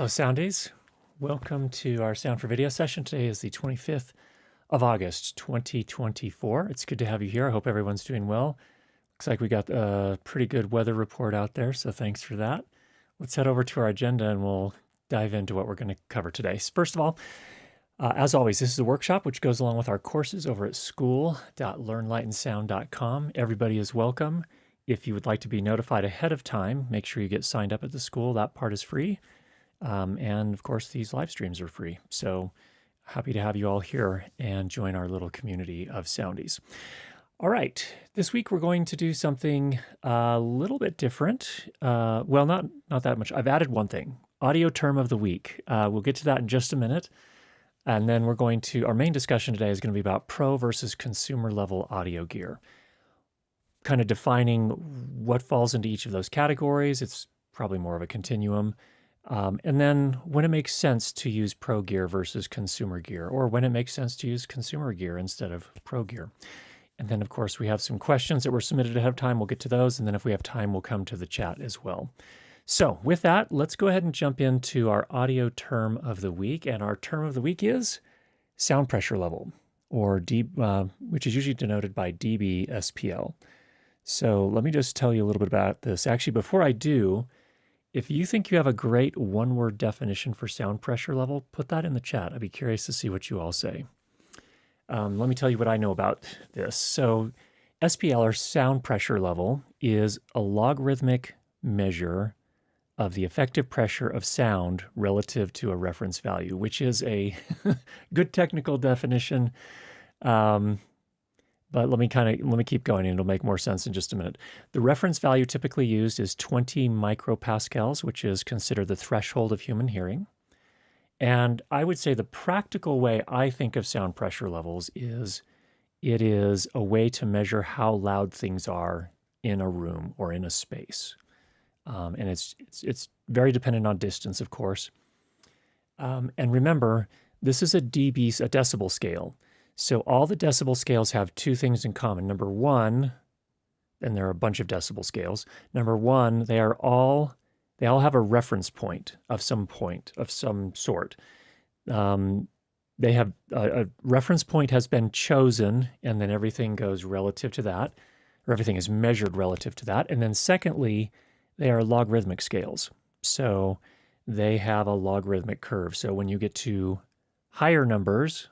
Hello, Soundies. Welcome to our Sound for Video session. Today is the 25th of August, 2024. It's good to have you here. I hope everyone's doing well. Looks like we got a pretty good weather report out there, so thanks for that. Let's head over to our agenda and we'll dive into what we're going to cover today. First of all, as always, this is a workshop which goes along with our courses over at school.learnlightandsound.com. Everybody is welcome. If you would like to be notified ahead of time, make sure you get signed up at the school. That part is free. And of course, these live streams are free. So happy to have you all here and join our little community of Soundies. All right, this week we're going to do something a little bit different. Well, not that much. I've added one thing, audio term of the week. We'll get to that in just a minute. And then we're going to, our main discussion today is going to be about pro versus consumer level audio gear. Kind of defining what falls into each of those categories. It's probably more of a continuum. And then when it makes sense to use pro gear versus consumer gear, or when it makes sense to use consumer gear instead of pro gear. And then, of course, we have some questions that were submitted ahead of time. We'll get to those. And then if we have time, we'll come to the chat as well. So with that, let's go ahead and jump into our audio term of the week. And our term of the week is sound pressure level, or which is usually denoted by dB SPL. So let me just tell you a little bit about this. Actually, before I do, if you think you have a great one-word definition for sound pressure level, put that in the chat. I'd be curious to see what you all say. Let me tell you what I know about this. So SPL, or sound pressure level, is a logarithmic measure of the effective pressure of sound relative to a reference value, which is a good technical definition. But let me keep going and it'll make more sense in just a minute. The reference value typically used is 20 micropascals, which is considered the threshold of human hearing. And I would say the practical way I think of sound pressure levels is it is a way to measure how loud things are in a room or in a space. And it's very dependent on distance, of course. And remember, this is a decibel scale. So all the decibel scales have two things in common. Number one, and there are a bunch of decibel scales. Number one, they all have a reference point of some sort. They have a reference point has been chosen, and then everything goes relative to that, or everything is measured relative to that. And then secondly, they are logarithmic scales. So they have a logarithmic curve. So when you get to higher numbers,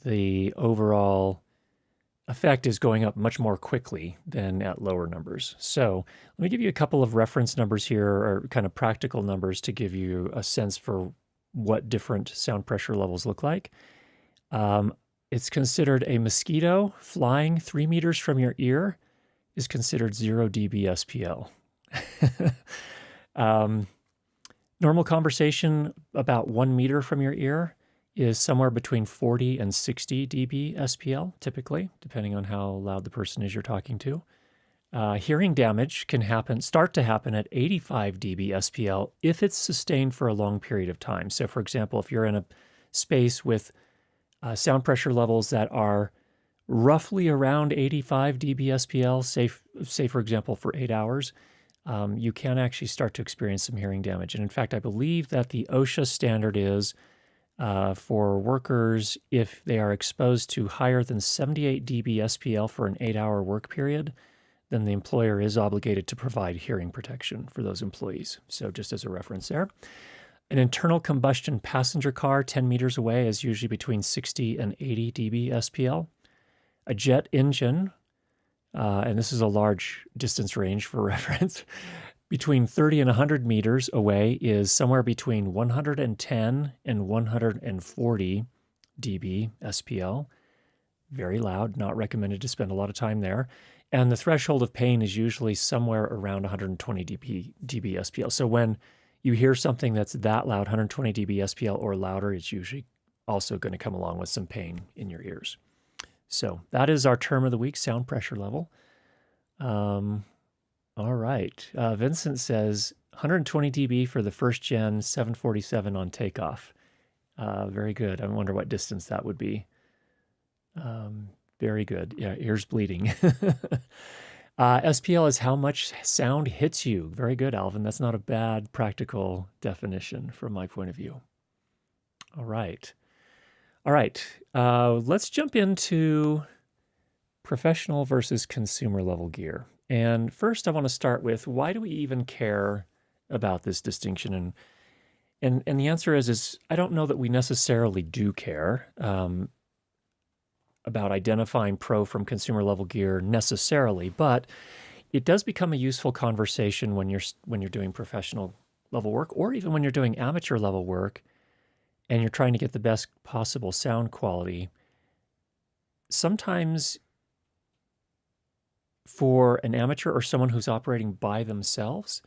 the overall effect is going up much more quickly than at lower numbers. So let me give you a couple of reference numbers here, or kind of practical numbers, to give you a sense for what different sound pressure levels look like. It's considered a mosquito flying 3 meters from your ear is considered 0 dB SPL. Normal conversation about 1 meter from your ear is somewhere between 40 and 60 dB SPL, typically, depending on how loud the person is you're talking to. Hearing damage can start to happen at 85 dB SPL if it's sustained for a long period of time. So for example, if you're in a space with sound pressure levels that are roughly around 85 dB SPL, say for example for 8 hours, you can actually start to experience some hearing damage. And in fact, I believe that the OSHA standard is for workers, if they are exposed to higher than 78 dB SPL for an 8-hour work period, then the employer is obligated to provide hearing protection for those employees. So just as a reference there. An internal combustion passenger car 10 meters away is usually between 60 and 80 dB SPL. A jet engine, and this is a large distance range for reference, between 30 and 100 meters away is somewhere between 110 and 140 dB SPL. Very loud, not recommended to spend a lot of time there. And the threshold of pain is usually somewhere around 120 dB SPL. So when you hear something that's that loud, 120 dB SPL or louder, it's usually also going to come along with some pain in your ears. So that is our term of the week, sound pressure level. All right. Vincent says 120 dB for the first gen 747 on takeoff. Very good. I wonder what distance that would be. Very good. Yeah, ears bleeding. SPL is how much sound hits you. Very good, Alvin. That's not a bad practical definition from my point of view. All right. All right. Let's jump into professional versus consumer level gear. And first, I want to start with, why do we even care about this distinction? And the answer is I don't know that we necessarily do care about identifying pro from consumer level gear necessarily, but it does become a useful conversation when you're doing professional level work, or even when you're doing amateur level work and you're trying to get the best possible sound quality. Sometimes for an amateur or someone who's operating by themselves,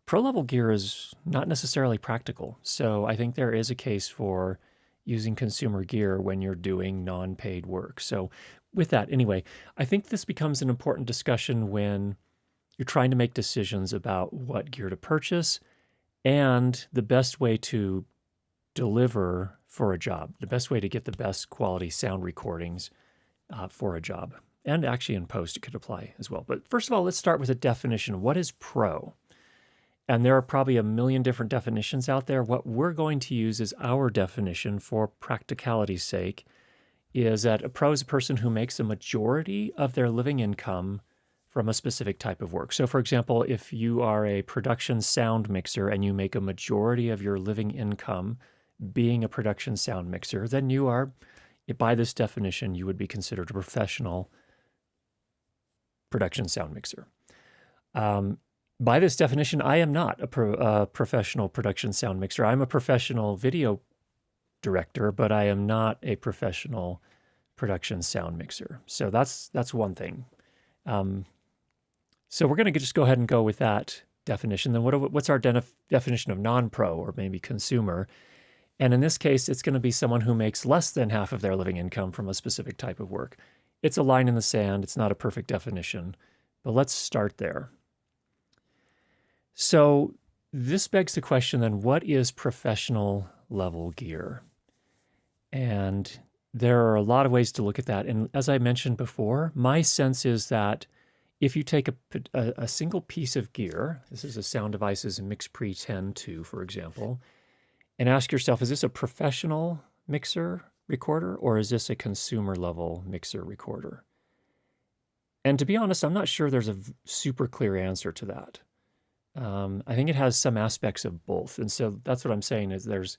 pro level gear is not necessarily practical. So I think there is a case for using consumer gear when you're doing non-paid work. So with that, anyway, I think this becomes an important discussion when you're trying to make decisions about what gear to purchase and the best way to deliver for a job, the best way to get the best quality sound recordings for a job. And actually in post, it could apply as well. But first of all, let's start with a definition. What is pro? And there are probably a million different definitions out there. What we're going to use as our definition for practicality's sake is that a pro is a person who makes a majority of their living income from a specific type of work. So for example, if you are a production sound mixer and you make a majority of your living income being a production sound mixer, then you are, by this definition, you would be considered a professional production sound mixer. By this definition, I am not a professional production sound mixer. I'm a professional video director, but I am not a professional production sound mixer. So that's one thing. So we're going to just go ahead and go with that definition. Then what's our definition of non-pro, or maybe consumer? And in this case, it's going to be someone who makes less than half of their living income from a specific type of work. It's a line in the sand. It's not a perfect definition, but let's start there. So this begs the question then, what is professional level gear? And there are a lot of ways to look at that. And as I mentioned before, my sense is that if you take a single piece of gear, this is a Sound Devices MixPre 10-2, for example, and ask yourself, is this a professional mixer recorder or is this a consumer level mixer recorder? And to be honest, I'm not sure there's a super clear answer to that. I think it has some aspects of both. And so that's what I'm saying is there's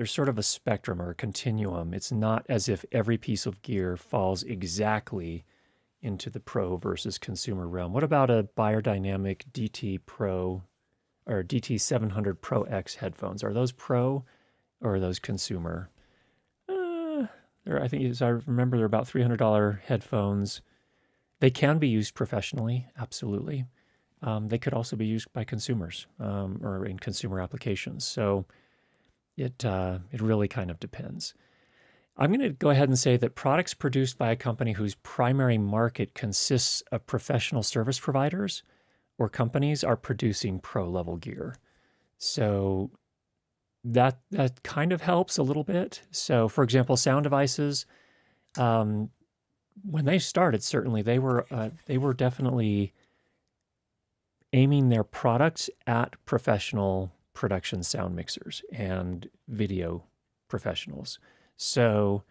sort of a spectrum or a continuum. It's not as if every piece of gear falls exactly into the pro versus consumer realm. What about a Beyerdynamic DT Pro or DT 700 Pro X headphones? Are those pro or are those consumer? I think, as I remember, they're about $300 headphones. They can be used professionally, absolutely. They could also be used by consumers or in consumer applications. So it really kind of depends. I'm going to go ahead and say that products produced by a company whose primary market consists of professional service providers or companies are producing pro-level gear. So that kind of helps a little bit. So for example, Sound Devices, when they started, certainly they were definitely aiming their products at professional production sound mixers and video professionals. So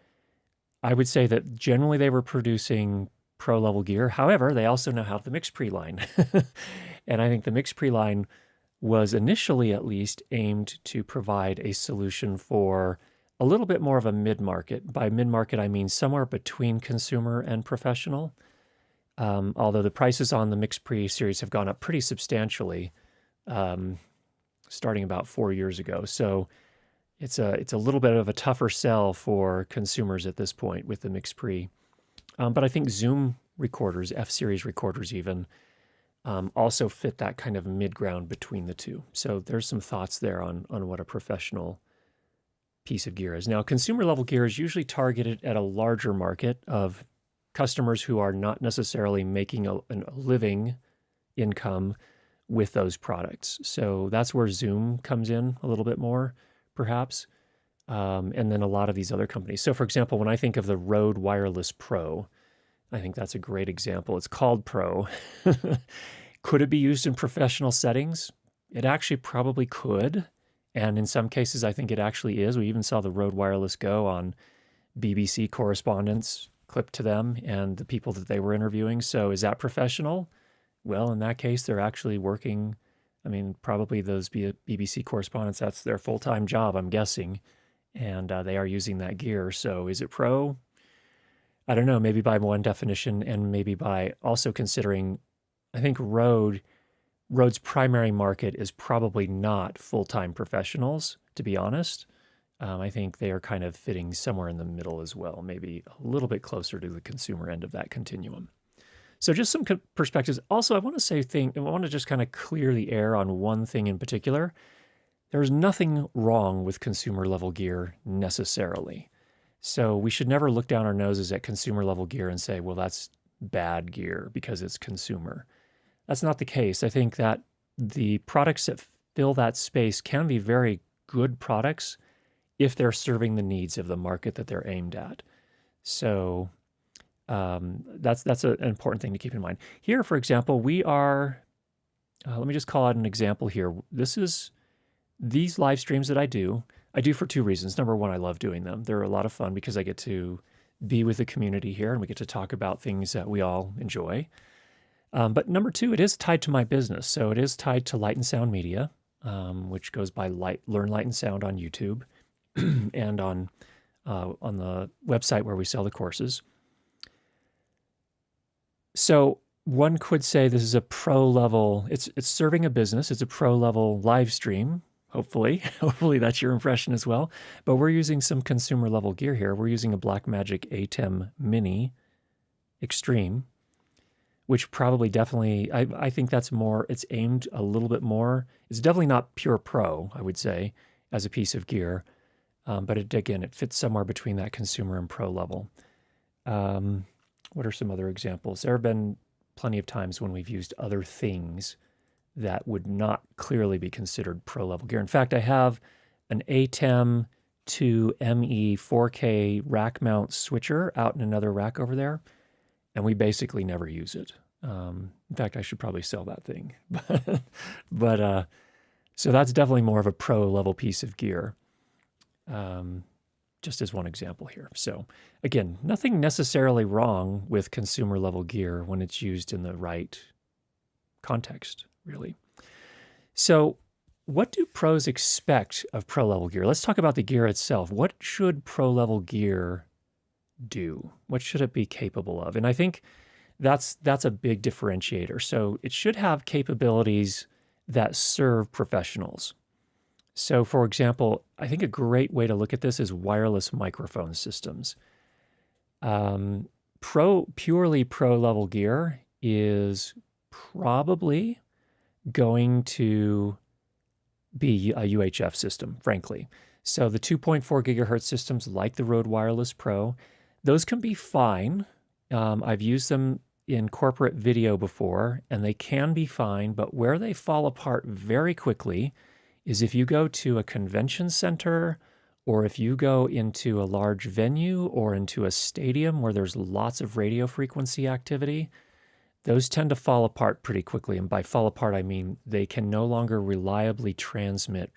I would say that generally they were producing pro level gear. However, they also now have the MixPre line. And I think the MixPre line was initially at least aimed to provide a solution for a little bit more of a mid-market. By mid-market, I mean somewhere between consumer and professional. Although the prices on the MixPre series have gone up pretty substantially, starting about 4 years ago. So it's a little bit of a tougher sell for consumers at this point with the MixPre. But I think Zoom recorders, F-series recorders even, also fit that kind of mid-ground between the two. So there's some thoughts there on what a professional piece of gear is. Now, consumer level gear is usually targeted at a larger market of customers who are not necessarily making a living income with those products. So that's where Zoom comes in a little bit more, perhaps, and then a lot of these other companies. So for example, when I think of the Rode Wireless Pro, I think that's a great example. It's called Pro. Could it be used in professional settings? It actually probably could. And in some cases, I think it actually is. We even saw the Rode Wireless Go on BBC correspondence clipped to them and the people that they were interviewing. So is that professional? Well, in that case, they're actually working. I mean, probably those BBC correspondents, that's their full-time job, I'm guessing. And they are using that gear. So is it pro? I don't know, maybe by one definition, and maybe by also considering, I think Rode's primary market is probably not full-time professionals, to be honest. I think they are kind of fitting somewhere in the middle as well, maybe a little bit closer to the consumer end of that continuum. So just some perspectives. Also, I want to just kind of clear the air on one thing in particular. There's nothing wrong with consumer level gear necessarily. So we should never look down our noses at consumer level gear and say, well, that's bad gear because it's consumer. That's not the case. I think that the products that fill that space can be very good products if they're serving the needs of the market that they're aimed at. So that's an important thing to keep in mind. Here, for example, we are, let me just call out an example here. These live streams that I do for two reasons. Number one, I love doing them. They're a lot of fun because I get to be with the community here and we get to talk about things that we all enjoy. But number two, it is tied to my business. So it is tied to Light and Sound Media, which goes by Learn Light and Sound on YouTube and on the website where we sell the courses. So one could say this is a pro level, it's serving a business. It's a pro level live stream. Hopefully that's your impression as well. But we're using some consumer level gear here. We're using a Blackmagic ATEM Mini Extreme, which probably definitely, I think that's more, it's aimed a little bit more. It's definitely not pure pro, I would say, as a piece of gear. But it fits somewhere between that consumer and pro level. What are some other examples? There have been plenty of times when we've used other things that would not clearly be considered pro-level gear. In fact, I have an ATEM to ME 4K rack mount switcher out in another rack over there, and we basically never use it. In fact, I should probably sell that thing. So that's definitely more of a pro-level piece of gear, just as one example here. So again, nothing necessarily wrong with consumer-level gear when it's used in the right context, really. So what do pros expect of pro-level gear? Let's talk about the gear itself. What should pro-level gear do? What should it be capable of? And I think that's a big differentiator. So it should have capabilities that serve professionals. So for example, I think a great way to look at this is wireless microphone systems. Purely pro-level gear is probably going to be a UHF system, frankly. So the 2.4 gigahertz systems like the Rode Wireless Pro, those can be fine. I've used them in corporate video before, and they can be fine, but where they fall apart very quickly is if you go to a convention center or if you go into a large venue or into a stadium where there's lots of radio frequency activity. Those tend to fall apart pretty quickly. And by fall apart, I mean they can no longer reliably transmit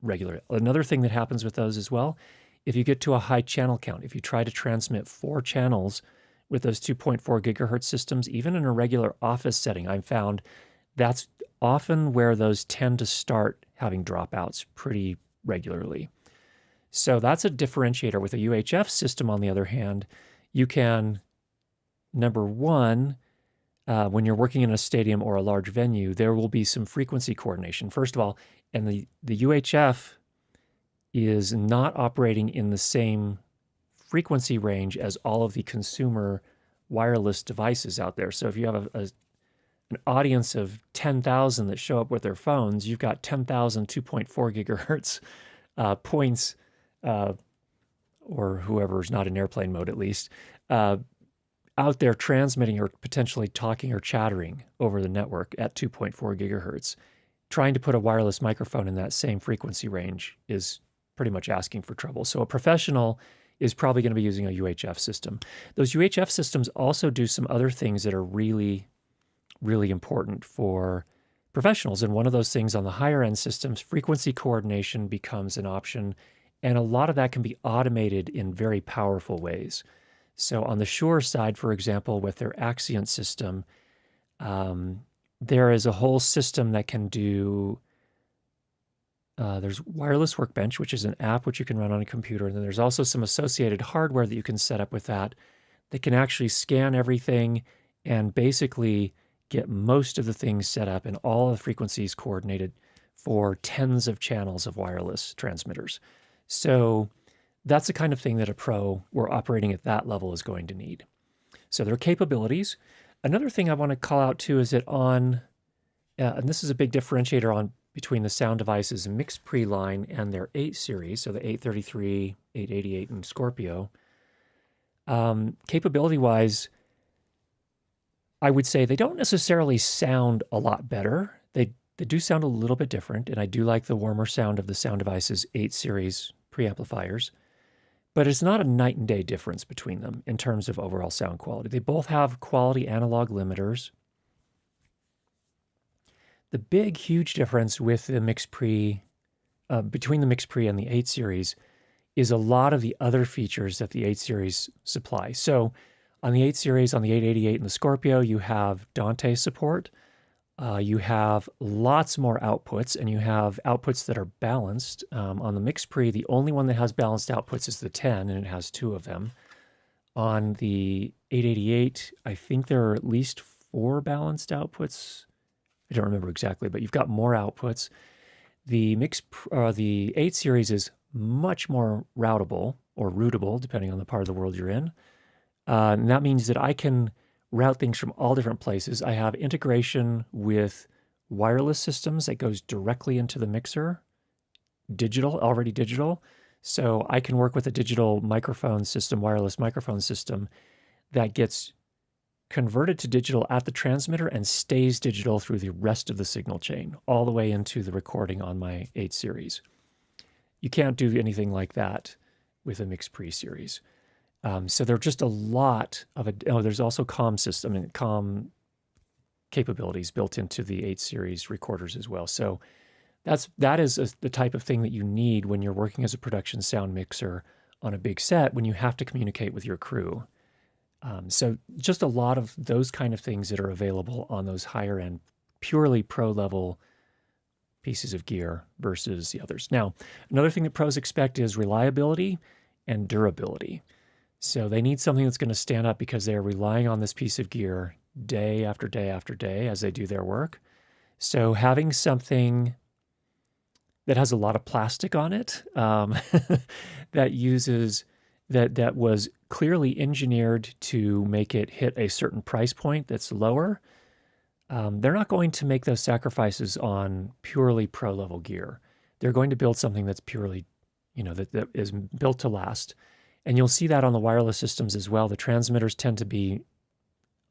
regularly. Another thing that happens with those as well, if you get to a high channel count, if you try to transmit 4 channels with those 2.4 gigahertz systems, even in a regular office setting, I've found that's often where those tend to start having dropouts pretty regularly. So that's a differentiator. With a UHF system, on the other hand, you can, number one, when you're working in a stadium or a large venue, there will be some frequency coordination, first of all, and the UHF is not operating in the same frequency range as all of the consumer wireless devices out there. So if you have an audience of 10,000 that show up with their phones, you've got 10,000 2.4 gigahertz points, or whoever's not in airplane mode at least, out there transmitting or potentially talking or chattering over the network at 2.4 gigahertz. Trying to put a wireless microphone in that same frequency range is pretty much asking for trouble. So a professional is probably going to be using a UHF system. Those UHF systems also do some other things that are really, really important for professionals. And one of those things on the higher end systems, frequency coordination becomes an option. And a lot of that can be automated in very powerful ways. So on the Shure side, for example, with their Axient system, there is a whole system that can do, there's Wireless Workbench, which is an app which you can run on a computer. And then there's also some associated hardware that you can set up with that can actually scan everything and basically get most of the things set up and all the frequencies coordinated for tens of channels of wireless transmitters. So that's the kind of thing that a pro or operating at that level is going to need. So their capabilities. Another thing I want to call out too is that on, and this is a big differentiator on between the Sound Devices MixPre line and their 8 series, so the 833, 888, and Scorpio. Capability-wise, I would say they don't necessarily sound a lot better. They do sound a little bit different, and I do like the warmer sound of the Sound Devices 8 series preamplifiers. But it's not a night and day difference between them in terms of overall sound quality. They both have quality analog limiters. The big, huge difference with the MixPre, between the MixPre and the 8 series, is a lot of the other features that the 8 series supply. So on the 8 series, on the 888 and the Scorpio, you have Dante support. You have lots more outputs, and you have outputs that are balanced. On the MixPre, the only one that has balanced outputs is the 10, and it has 2 of them. On the 888, I think there are at least 4 balanced outputs. I don't remember exactly, but you've got more outputs. The the 8 series is much more routable or routable, depending on the part of the world you're in. And that means that I can route things from all different places. I have integration with wireless systems that goes directly into the mixer, already digital. So I can work with a digital microphone system, wireless microphone system that gets converted to digital at the transmitter and stays digital through the rest of the signal chain, all the way into the recording on my 8 series. You can't do anything like that with a MixPre series. So there are just a lot of there's also comm system and comm capabilities built into the 8 series recorders as well. So that is the type of thing that you need when you're working as a production sound mixer on a big set, when you have to communicate with your crew. So just a lot of those kind of things that are available on those higher end, purely pro level pieces of gear versus the others. Now, another thing that pros expect is reliability and durability. So they need something that's going to stand up because they're relying on this piece of gear day after day after day as they do their work. So having something that has a lot of plastic on it, that was clearly engineered to make it hit a certain price point that's lower, they're not going to make those sacrifices on purely pro-level gear. They're going to build something that's purely, that is built to last. And you'll see that on the wireless systems as well. The transmitters tend to be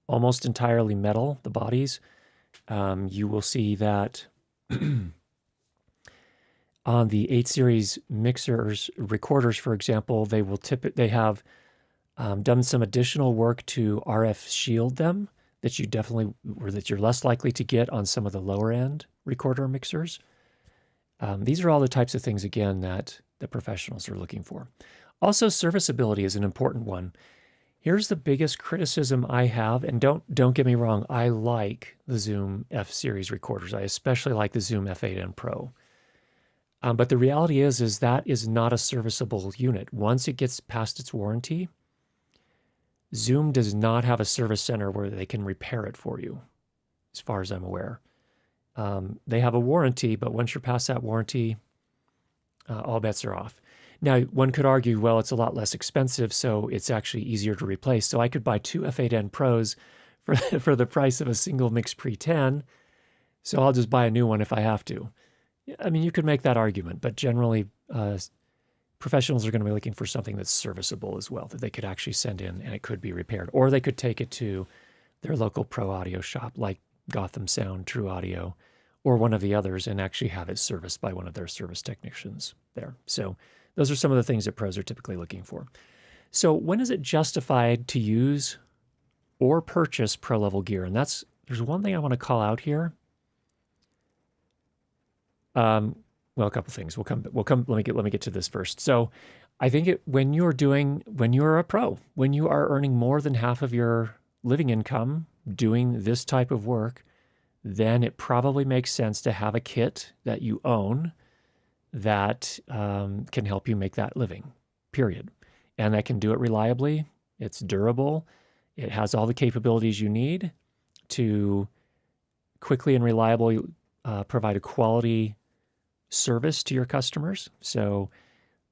almost entirely metal, the bodies. You will see that on the 8 series mixers, recorders, for example, they have done some additional work to RF shield them that you're less likely to get on some of the lower end recorder mixers. These are all the types of things, again, that the professionals are looking for. Also, serviceability is an important one. Here's the biggest criticism I have, and don't get me wrong, I like the Zoom F-Series recorders. I especially like the Zoom F8N Pro. But the reality is that is not a serviceable unit. Once it gets past its warranty, Zoom does not have a service center where they can repair it for you, as far as I'm aware. They have a warranty, but once you're past that warranty, all bets are off. Now, one could argue, well, it's a lot less expensive, so it's actually easier to replace. So I could buy 2 F8N Pros for the price of a single MixPre 10, so I'll just buy a new one if I have to. I mean, you could make that argument, but generally, professionals are going to be looking for something that's serviceable as well, that they could actually send in and it could be repaired. Or they could take it to their local pro audio shop like Gotham Sound, True Audio, or one of the others and actually have it serviced by one of their service technicians there. So those are some of the things that pros are typically looking for. So when is it justified to use or purchase pro-level gear? And there's one thing I want to call out here. Well, a couple things. We'll come. Let me get to this first. So, I think when you're a pro, when you are earning more than half of your living income doing this type of work, then it probably makes sense to have a kit that you own that can help you make that living. Period, and that can do it reliably. It's durable. It has all the capabilities you need to quickly and reliably provide a quality service to your customers. So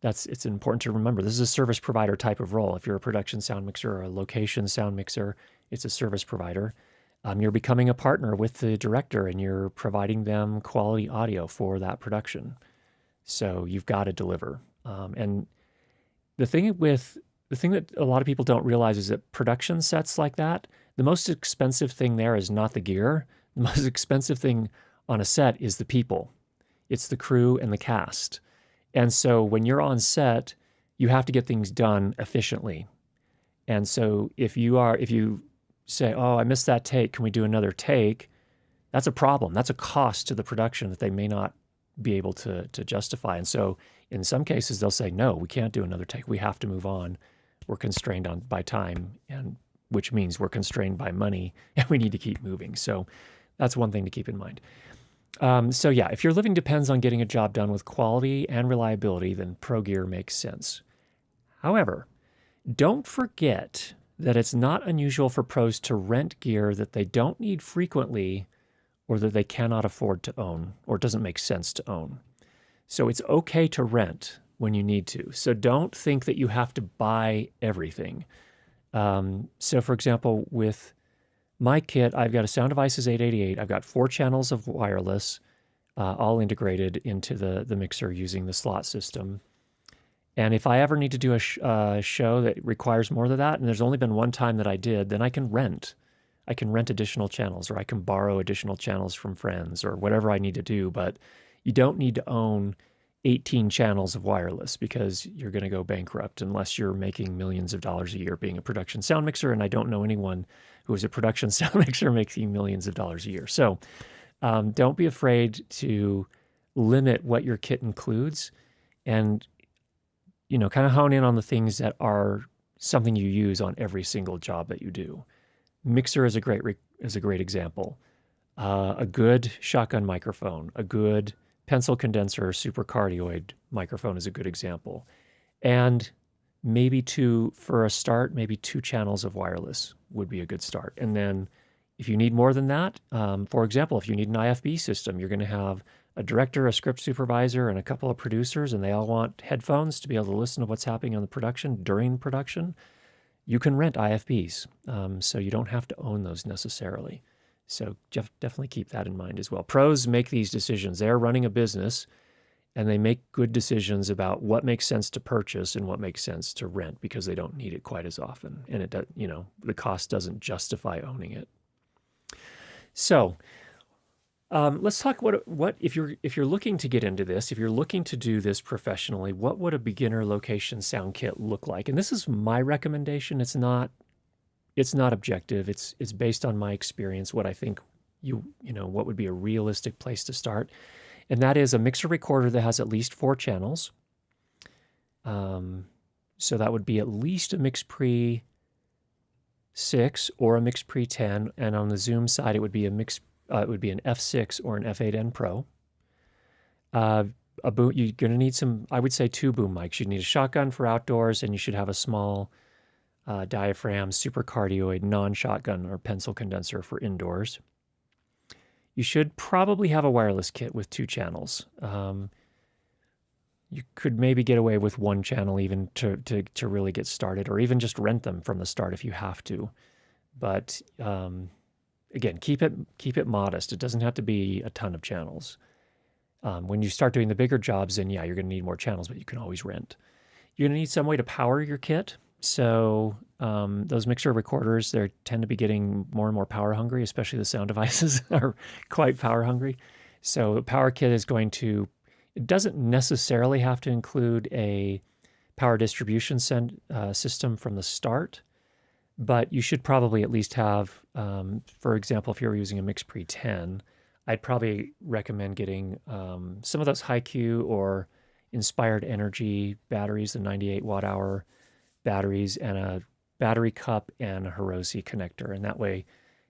it's important to remember this is a service provider type of role. If you're a production sound mixer or a location sound mixer, it's a service provider. You're becoming a partner with the director and you're providing them quality audio for that production. So you've got to deliver. And the thing that a lot of people don't realize is that production sets like that, the most expensive thing there is not the gear. The most expensive thing on a set is the people. It's the crew and the cast. And so when you're on set, you have to get things done efficiently. And so if you say, oh, I missed that take, can we do another take? That's a problem. That's a cost to the production that they may not be able to justify. And so in some cases, they'll say, no, we can't do another take. We have to move on. We're constrained by time, and which means we're constrained by money, and we need to keep moving. So that's one thing to keep in mind. So yeah, if your living depends on getting a job done with quality and reliability, then pro gear makes sense. However, don't forget that it's not unusual for pros to rent gear that they don't need frequently or that they cannot afford to own or doesn't make sense to own. So it's okay to rent when you need to. So don't think that you have to buy everything. So for example, with my kit, I've got a Sound Devices 888. I've got 4 channels of wireless, all integrated into the mixer using the slot system. And if I ever need to do a show that requires more than that, and there's only been one time that I did, then I can rent. I can rent additional channels, or I can borrow additional channels from friends, or whatever I need to do. But you don't need to own 18 channels of wireless because you're going to go bankrupt unless you're making millions of dollars a year being a production sound mixer. And I don't know anyone who is a production sound mixer making millions of dollars a year. So don't be afraid to limit what your kit includes and, kind of hone in on the things that are something you use on every single job that you do. Mixer is a great example. A good shotgun microphone, a good pencil condenser or supercardioid microphone is a good example. And maybe for a start, maybe 2 channels of wireless would be a good start. And then if you need more than that, for example, if you need an IFB system, you're going to have a director, a script supervisor, and a couple of producers, and they all want headphones to be able to listen to what's happening on the production during production. You can rent IFBs, so you don't have to own those necessarily. So definitely keep that in mind as well. Pros make these decisions. They're running a business, and they make good decisions about what makes sense to purchase and what makes sense to rent because they don't need it quite as often, and the cost doesn't justify owning it. So let's talk what if you're looking to get into this, if you're looking to do this professionally, what would a beginner location sound kit look like? And this is my recommendation. It's not objective. It's based on my experience, what I think what would be a realistic place to start. And that is a mixer recorder that has at least 4 channels. So that would be at least a MixPre 6 or a MixPre 10. And on the Zoom side, it would be an F6 or an F8N Pro. You're going to need I would say 2 boom mics. You'd need a shotgun for outdoors, and you should have a small diaphragm, supercardioid, non-shotgun or pencil condenser for indoors. You should probably have a wireless kit with 2 channels. You could maybe get away with 1 channel even to really get started, or even just rent them from the start if you have to. But again, keep it modest. It doesn't have to be a ton of channels. When you start doing the bigger jobs, then yeah, you're going to need more channels, but you can always rent. You're going to need some way to power your kit. So those mixer recorders, they tend to be getting more and more power hungry, especially the Sound Devices are quite power hungry. So a power kit it doesn't necessarily have to include a power distribution system from the start, but you should probably at least have, for example, if you're using a MixPre 10, I'd probably recommend getting some of those HiQ or Inspired Energy batteries, the 98 watt hour batteries, and a battery cup and a Hirose connector. And that way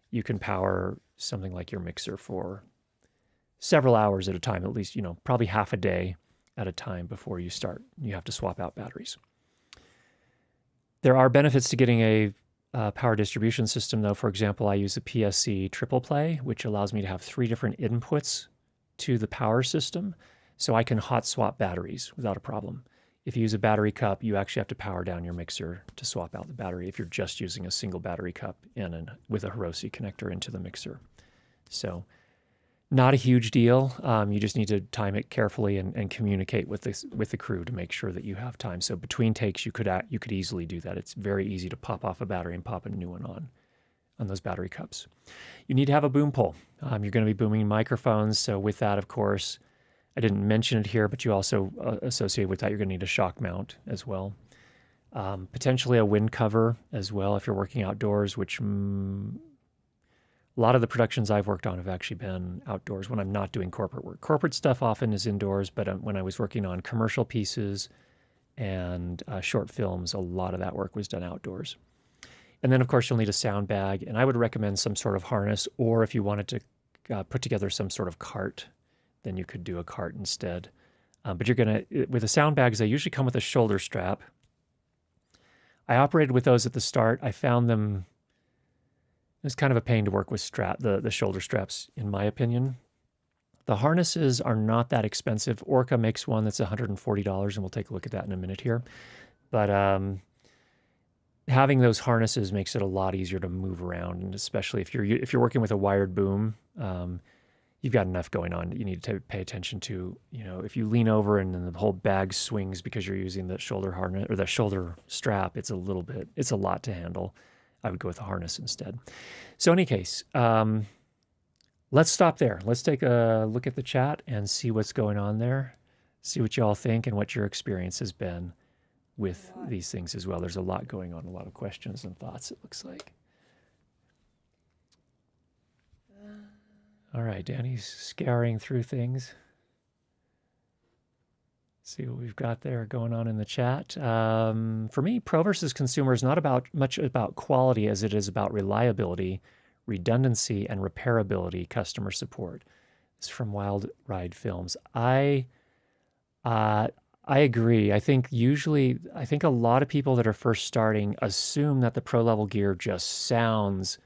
you can power something like your mixer for several hours at a time, at least, probably half a day at a time before you start. You have to swap out batteries. There are benefits to getting a power distribution system, though. For example, I use a PSC triple play, which allows me to have 3 different inputs to the power system, so I can hot swap batteries without a problem. If you use a battery cup, you actually have to power down your mixer to swap out the battery if you're just using a single battery cup with a Hirose connector into the mixer. So not a huge deal. You just need to time it carefully and communicate with the crew to make sure that you have time. So between takes, you could easily do that. It's very easy to pop off a battery and pop a new one on those battery cups. You need to have a boom pole. You're going to be booming microphones. So with that, of course, I didn't mention it here, but you also associate with that, you're going to need a shock mount as well. Potentially a wind cover as well if you're working outdoors, which a lot of the productions I've worked on have actually been outdoors when I'm not doing corporate work. Corporate stuff often is indoors, but when I was working on commercial pieces and short films, a lot of that work was done outdoors. And then, of course, you'll need a sound bag, and I would recommend some sort of harness, or if you wanted to put together some sort of cart, then you could do a cart instead. But with the sound bags, they usually come with a shoulder strap. I operated with those at the start. I found them, it's kind of a pain to work with the shoulder straps, in my opinion. The harnesses are not that expensive. Orca makes one that's $140, and we'll take a look at that in a minute here. But having those harnesses makes it a lot easier to move around, and especially if you're working with a wired boom, you've got enough going on that you need to pay attention to. If you lean over and then the whole bag swings because you're using the shoulder harness or the shoulder strap, it's a lot to handle. I would go with a harness instead. So in any case, let's stop there. Let's take a look at the chat and see what's going on there. See what you all think and what your experience has been with these things as well. There's a lot going on, a lot of questions and thoughts, it looks like. All right, Danny's scouring through things. See what we've got there going on in the chat. For me, pro versus consumer is not much about quality as it is about reliability, redundancy, and repairability customer support. It's from Wild Ride Films. I agree. I think a lot of people that are first starting assume that the pro level gear just sounds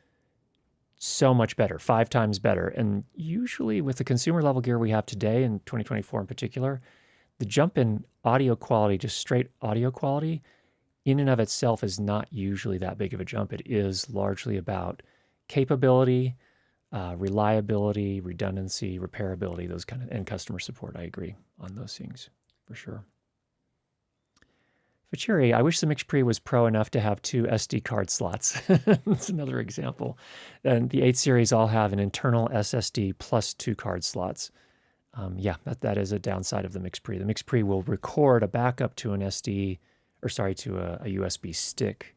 so much better, 5 times better. And usually with the consumer level gear we have today, in 2024 in particular, the jump in audio quality, just straight audio quality, in and of itself is not usually that big of a jump. It is largely about capability, reliability, redundancy, repairability, those kind of, and customer support. I agree on those things for sure. Fachiri, I wish the MixPre was pro enough to have 2 SD card slots. That's another example. And the 8 series all have an internal SSD plus 2 card slots. Yeah, that is a downside of the MixPre. The MixPre will record a backup to to a USB stick,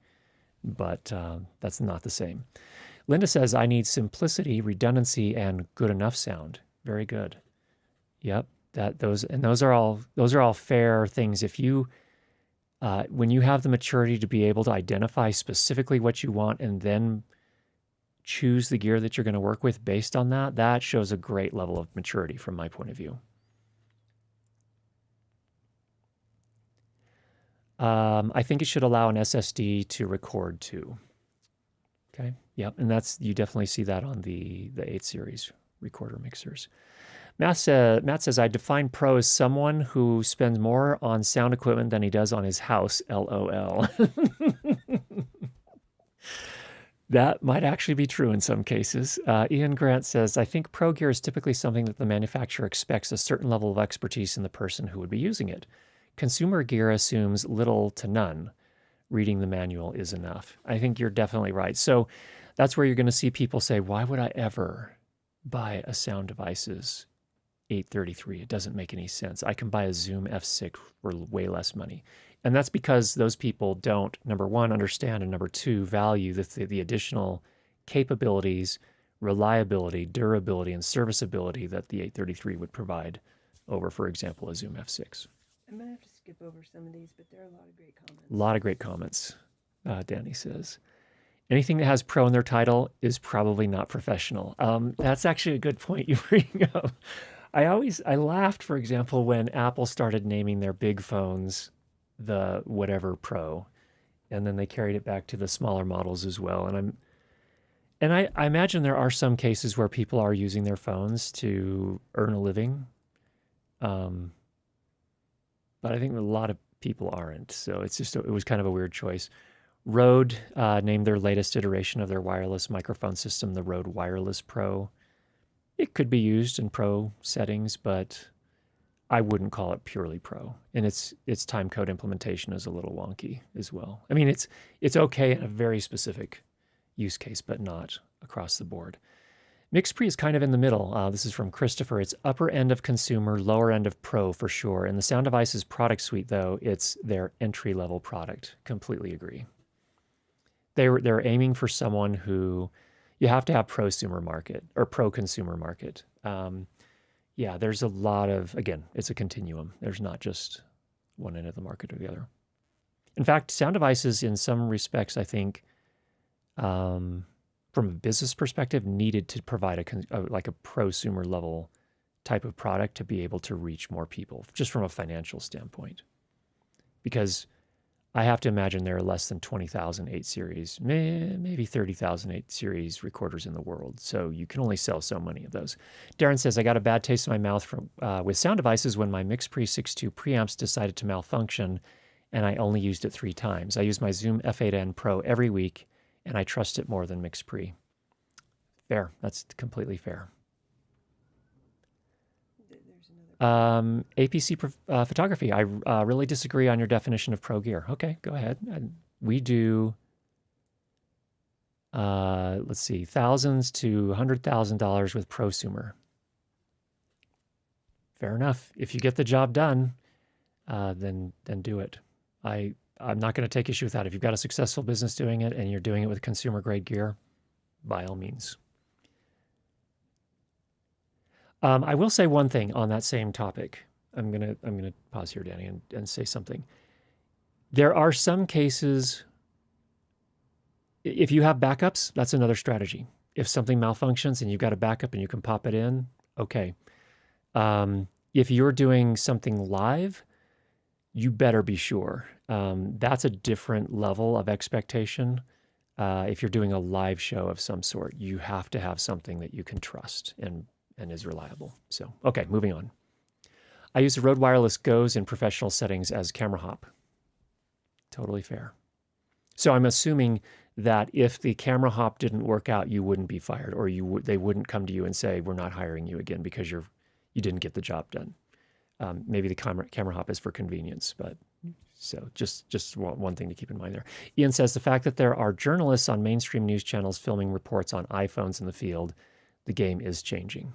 but that's not the same. Linda says, I need simplicity, redundancy, and good enough sound. Very good. Yep, those are all fair things. If you when you have the maturity to be able to identify specifically what you want and then choose the gear that you're going to work with based on that, that shows a great level of maturity from my point of view. I think it should allow an SSD to record too. Okay, yep, and you definitely see that on the 8 series recorder mixers. Matt says, I define pro as someone who spends more on sound equipment than he does on his house, LOL. That might actually be true in some cases. Ian Grant says, I think pro gear is typically something that the manufacturer expects a certain level of expertise in the person who would be using it. Consumer gear assumes little to none. Reading the manual is enough. I think you're definitely right. So that's where you're going to see people say, why would I ever buy a Sound Devices 833? It doesn't make any sense. I can buy a Zoom F6 for way less money. And that's because those people don't, number one, understand, and number two, value the additional capabilities, reliability, durability, and serviceability that the 833 would provide over, for example, a Zoom F6. I'm going to have to skip over some of these, but there are a lot of great comments. A lot of great comments, Danny says. Anything that has pro in their title is probably not professional. That's actually a good point you bring up. I laughed, for example, when Apple started naming their big phones the whatever Pro, and then they carried it back to the smaller models as well. And I imagine there are some cases where people are using their phones to earn a living, but I think a lot of people aren't. So it was kind of a weird choice. Rode named their latest iteration of their wireless microphone system the Rode Wireless Pro. It could be used in pro settings, but I wouldn't call it purely pro. And its time code implementation is a little wonky as well. I mean, it's okay in a very specific use case, but not across the board. MixPre is kind of in the middle. This is from Christopher. It's upper end of consumer, lower end of pro for sure. In the Sound Devices product suite, though, it's their entry-level product. Completely agree. They're aiming for someone who you have to have prosumer market or pro consumer market. Yeah, there's a lot of, again, it's a continuum. There's not just one end of the market or the other. In fact, Sound Devices, in some respects, I think, from a business perspective, needed to provide like a prosumer level type of product to be able to reach more people, just from a financial standpoint. Because I have to imagine there are less than 20,000 8 series, maybe 30,000 8 series recorders in the world. So you can only sell so many of those. Darren says, I got a bad taste in my mouth with Sound Devices when my MixPre 6.2 preamps decided to malfunction, and I only used it 3 times. I use my Zoom F8N Pro every week, and I trust it more than MixPre. Fair. That's completely fair. APC photography. I really disagree on your definition of pro gear. Okay, go ahead. We do, let's see, thousands to $100,000 with prosumer. Fair enough. If you get the job done, then do it. I'm not going to take issue with that. If you've got a successful business doing it and you're doing it with consumer grade gear, by all means. I will say one thing on that same topic. I'm gonna pause here, Danny, and say something. There are some cases, if you have backups, that's another strategy. If something malfunctions and you've got a backup and you can pop it in, okay. If you're doing something live, you better be sure. That's a different level of expectation. If you're doing a live show of some sort, you have to have something that you can trust and is reliable. So, okay, moving on. I use the Rode Wireless Go's in professional settings as camera hop. Totally fair. So I'm assuming that if the camera hop didn't work out, you wouldn't be fired, or they wouldn't come to you and say, we're not hiring you again because you didn't get the job done. Maybe the camera hop is for convenience, but so just one thing to keep in mind there. Ian says, the fact that there are journalists on mainstream news channels filming reports on iPhones in the field, the game is changing.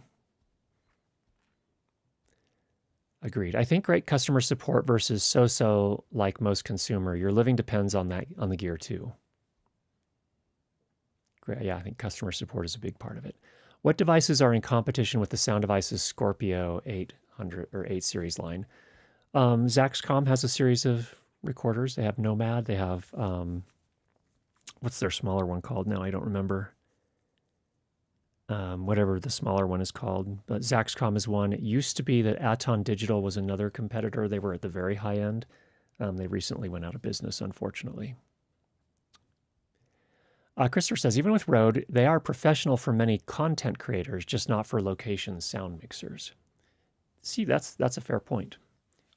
Agreed. I think great customer support versus so-so like most consumer. Your living depends on the gear too. Great. Yeah, I think customer support is a big part of it. What devices are in competition with the Sound Devices Scorpio 800 or 8 series line? Zaxcom has a series of recorders. They have Nomad. They have what's their smaller one called now? I don't remember. Whatever the smaller one is called, but Zaxcom is one. It used to be that Aton Digital was another competitor. They were at the very high end. They recently went out of business, unfortunately. Christopher says, even with Rode, they are professional for many content creators, just not for location sound mixers. See, that's a fair point.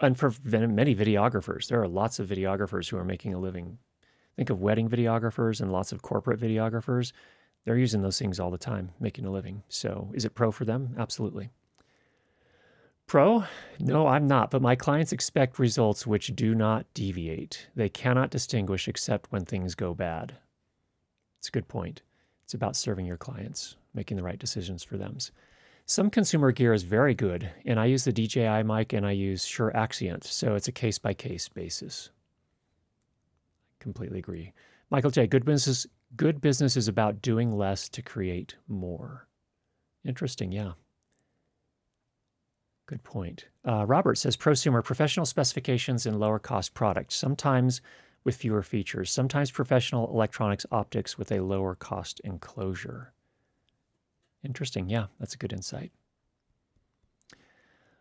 And for many videographers, there are lots of videographers who are making a living. Think of wedding videographers and lots of corporate videographers. They're using those things all the time, making a living. So is it pro for them? Absolutely. Pro? No, I'm not, but my clients expect results which do not deviate. They cannot distinguish except when things go bad. It's a good point. It's about serving your clients, making the right decisions for them. Some consumer gear is very good, and I use the DJI mic and I use Shure Axient, so it's a case-by-case basis. Completely agree. Michael J. Good business is about doing less to create more. Interesting, yeah. Good point. Robert says prosumer, professional specifications and lower cost products, sometimes with fewer features, sometimes professional electronics optics with a lower cost enclosure. Interesting. Yeah, that's a good insight.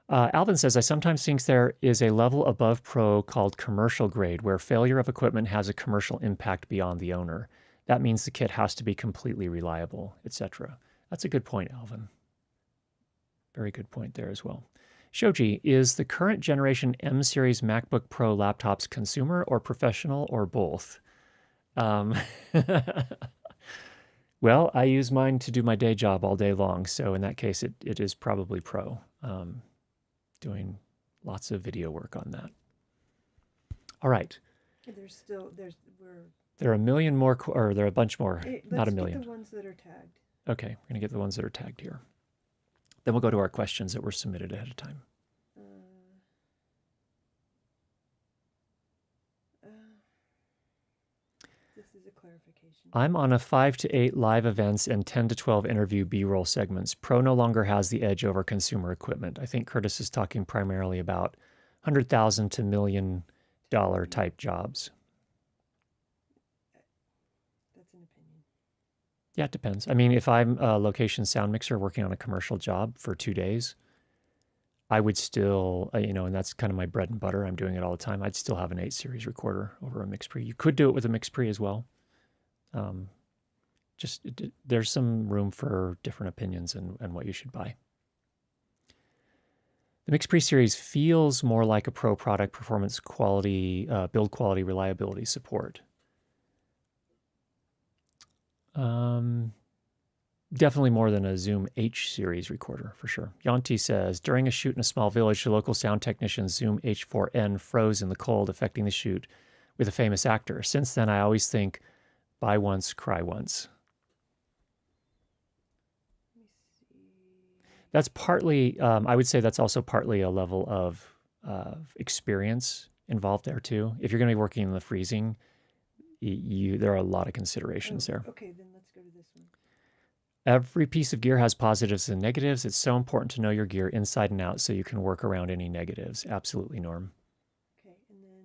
Alvin says, I sometimes think there is a level above pro called commercial grade where failure of equipment has a commercial impact beyond the owner. That means the kit has to be completely reliable, etc. That's a good point, Alvin. Very good point there as well. Shoji, is the current generation M series MacBook Pro laptops consumer or professional or both? Well, I use mine to do my day job all day long. So in that case, it is probably pro. Doing lots of video work on that. All right. There are a million more, or there are a bunch more, not a million. Let's get the ones that are tagged. Okay, we're going to get the ones that are tagged here. Then we'll go to our questions that were submitted ahead of time. This is a clarification. I'm on a 5 to 8 live events and 10 to 12 interview B-roll segments. Pro no longer has the edge over consumer equipment. I think Curtis is talking primarily about $100,000 to $1 million type jobs. That's an opinion. Yeah, it depends. I mean, if I'm a location sound mixer working on a commercial job for 2 days, I would still, and that's kind of my bread and butter. I'm doing it all the time. I'd still have an 8 series recorder over a mix pre. You could do it with a mix pre as well. There's some room for different opinions and what you should buy. The Mix Pre series feels more like a pro product, performance quality, build quality, reliability support. Definitely more than a Zoom H series recorder, for sure. Yanti says, during a shoot in a small village, the local sound technician's Zoom H4n froze in the cold, affecting the shoot with a famous actor. Since then, I always think, buy once, cry once. That's partly, I would say that's also partly a level of experience involved there too. If you're going to be working in the freezing, there are a lot of considerations there. Okay, then let's go to this one. Every piece of gear has positives and negatives. It's so important to know your gear inside and out so you can work around any negatives. Absolutely, Norm. Okay, and then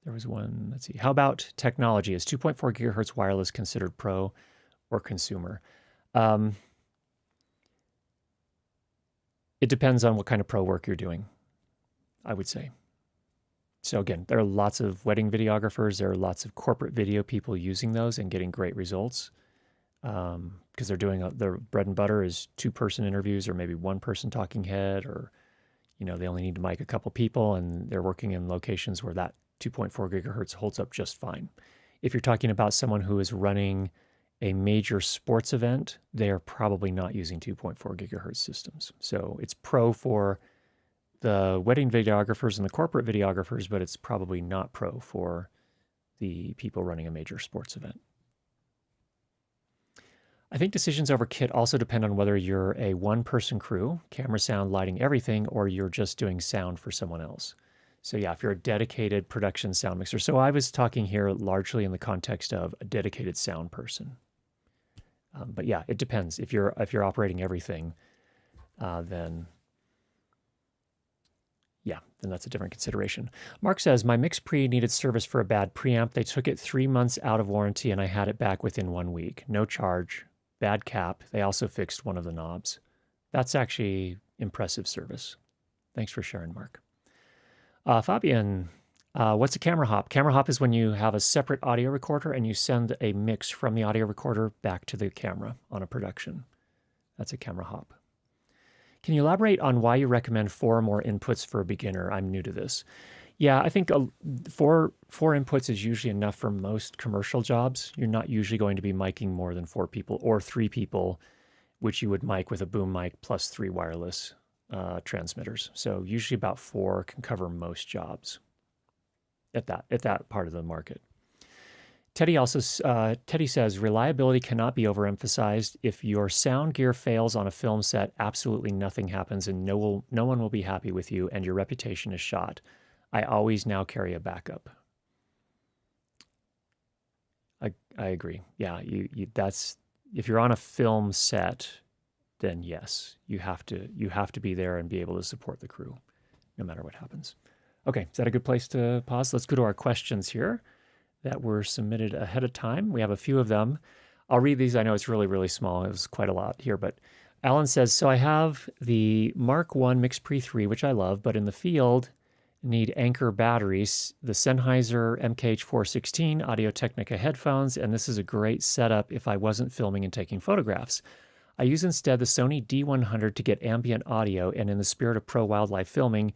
there was one, let's see. How about technology? Is 2.4 gigahertz wireless considered pro or consumer? It depends on what kind of pro work you're doing, I would say. So again, there are lots of wedding videographers. There are lots of corporate video people using those and getting great results because they're doing their bread and butter is 2-person interviews or maybe 1-person talking head, or they only need to mic a couple people and they're working in locations where that 2.4 gigahertz holds up just fine. If you're talking about someone who is running a major sports event, they are probably not using 2.4 gigahertz systems. So it's pro for the wedding videographers and the corporate videographers, but it's probably not pro for the people running a major sports event. I think decisions over kit also depend on whether you're a 1-person crew, camera, sound, lighting, everything, or you're just doing sound for someone else. So yeah, if you're a dedicated production sound mixer. So I was talking here largely in the context of a dedicated sound person. But yeah, it depends. If you're operating everything, then that's a different consideration. Mark says, my mix pre needed service for a bad preamp. They took it 3 months out of warranty and I had it back within 1 week. No charge, bad cap. They also fixed one of the knobs. That's actually impressive service. Thanks for sharing, Mark. Fabian, what's a camera hop? Camera hop is when you have a separate audio recorder and you send a mix from the audio recorder back to the camera on a production. That's a camera hop. Can you elaborate on why you recommend 4 or more inputs for a beginner? I'm new to this. Yeah, I think 4 inputs is usually enough for most commercial jobs. You're not usually going to be miking more than 4 people or 3 people, which you would mic with a boom mic plus 3 wireless transmitters. So usually about 4 can cover most jobs at that part of the market. Teddy says, reliability cannot be overemphasized. If your sound gear fails on a film set, absolutely nothing happens and no one will be happy with you and your reputation is shot. I always now carry a backup. I agree. Yeah, that's if you're on a film set, then yes, you have to be there and be able to support the crew no matter what happens. Okay, is that a good place to pause? Let's go to our questions here that were submitted ahead of time. We have a few of them. I'll read these. I know it's really, really small. It was quite a lot here, but Alan says, so I have the Mark 1 Mix Pre 3, which I love, but in the field need Anker batteries, the Sennheiser MKH416 Audio-Technica headphones, and this is a great setup if I wasn't filming and taking photographs. I use instead the Sony D100 to get ambient audio, and in the spirit of pro wildlife filming,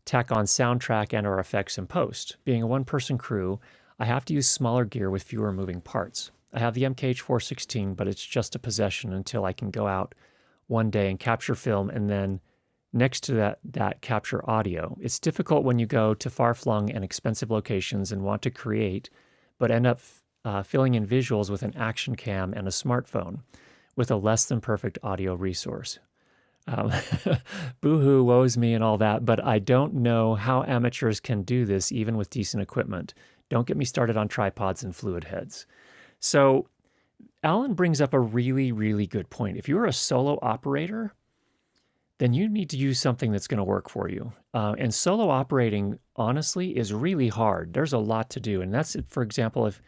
tack on soundtrack and or effects in post. Being a one-person crew, I have to use smaller gear with fewer moving parts. I have the MKH416, but it's just a possession until I can go out one day and capture film and then next to that capture audio. It's difficult when you go to far-flung and expensive locations and want to create, but end up filling in visuals with an action cam and a smartphone with a less than perfect audio resource. Boo-hoo, woe's me and all that, but I don't know how amateurs can do this even with decent equipment. Don't get me started on tripods and fluid heads. So Alan brings up a really, really good point. If you're a solo operator, then you need to use something that's going to work for you. And solo operating, honestly, is really hard. There's a lot to do. And that's, for example, if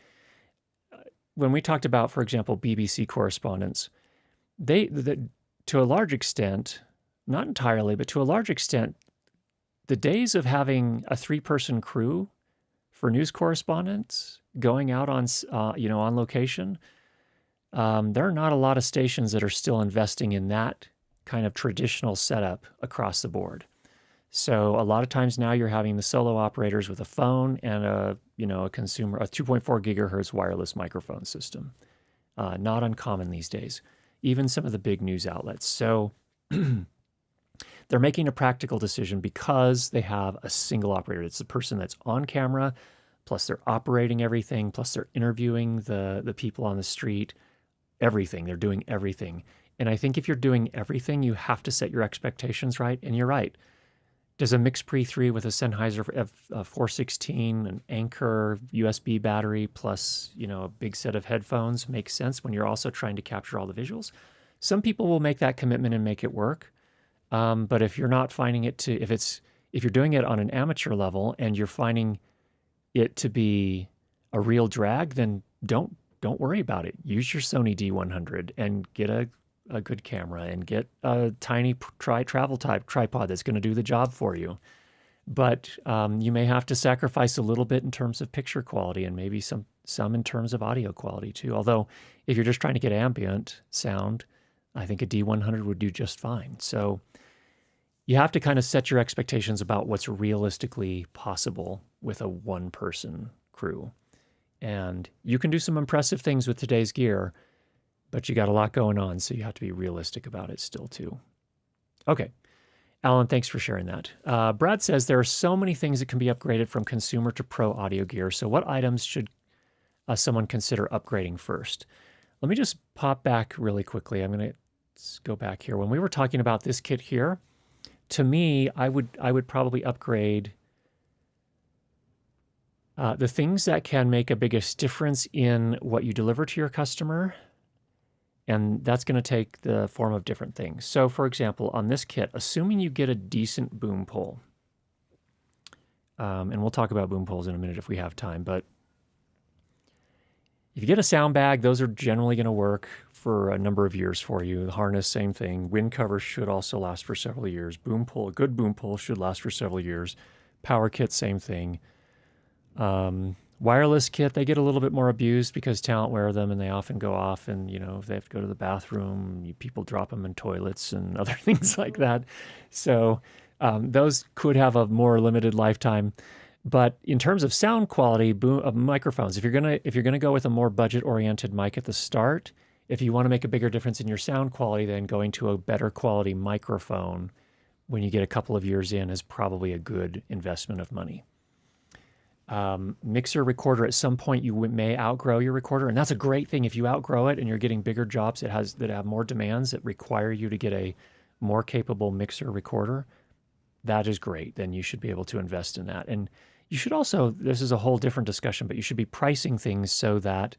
when we talked about, for example, BBC correspondents, to a large extent, not entirely, but to a large extent, the days of having a 3-person crew for news correspondents going out on, on location, there are not a lot of stations that are still investing in that kind of traditional setup across the board. So a lot of times now you're having the solo operators with a phone and a 2.4 gigahertz wireless microphone system. Not uncommon these days, even some of the big news outlets. So they're making a practical decision because they have a single operator. It's the person that's on camera, plus they're operating everything, plus they're interviewing the people on the street, everything. They're doing everything. And I think if you're doing everything, you have to set your expectations right. And you're right. Does a Mix Pre 3 with a Sennheiser F416, an Anker USB battery, plus a big set of headphones make sense when you're also trying to capture all the visuals? Some people will make that commitment and make it work. But if you're not finding it if you're doing it on an amateur level and you're finding it to be a real drag, then don't worry about it. Use your Sony D100 and get a good camera and get a tiny travel type tripod that's going to do the job for you. But you may have to sacrifice a little bit in terms of picture quality and maybe some in terms of audio quality too. Although if you're just trying to get ambient sound, I think a D100 would do just fine. So you have to kind of set your expectations about what's realistically possible with a one-person crew. And you can do some impressive things with today's gear, but you got a lot going on, so you have to be realistic about it still too. Okay. Alan, thanks for sharing that. Brad says there are so many things that can be upgraded from consumer to pro audio gear. So what items should someone consider upgrading first? Let me just pop back really quickly. I'm going to go back here. When we were talking about this kit here, to me, I would probably upgrade the things that can make a biggest difference in what you deliver to your customer. And that's going to take the form of different things. So for example, on this kit, assuming you get a decent boom pole, and we'll talk about boom poles in a minute if we have time, but if you get a sound bag, those are generally going to work for a number of years for you. The harness, same thing. Wind cover should also last for several years. Boom pole, a good boom pole should last for several years. Power kit, same thing. Wireless kit, they get a little bit more abused because talent wear them and they often go off and, if they have to go to the bathroom, people drop them in toilets and other things like that. So those could have a more limited lifetime. But in terms of sound quality of microphones, if you're gonna go with a more budget-oriented mic at the start, if you want to make a bigger difference in your sound quality, then going to a better quality microphone when you get a couple of years in is probably a good investment of money. Mixer recorder, at some point you may outgrow your recorder, and that's a great thing. If you outgrow it and you're getting bigger jobs that have more demands that require you to get a more capable mixer recorder, that is great. Then you should be able to invest in that. And you should also, this is a whole different discussion, but you should be pricing things so that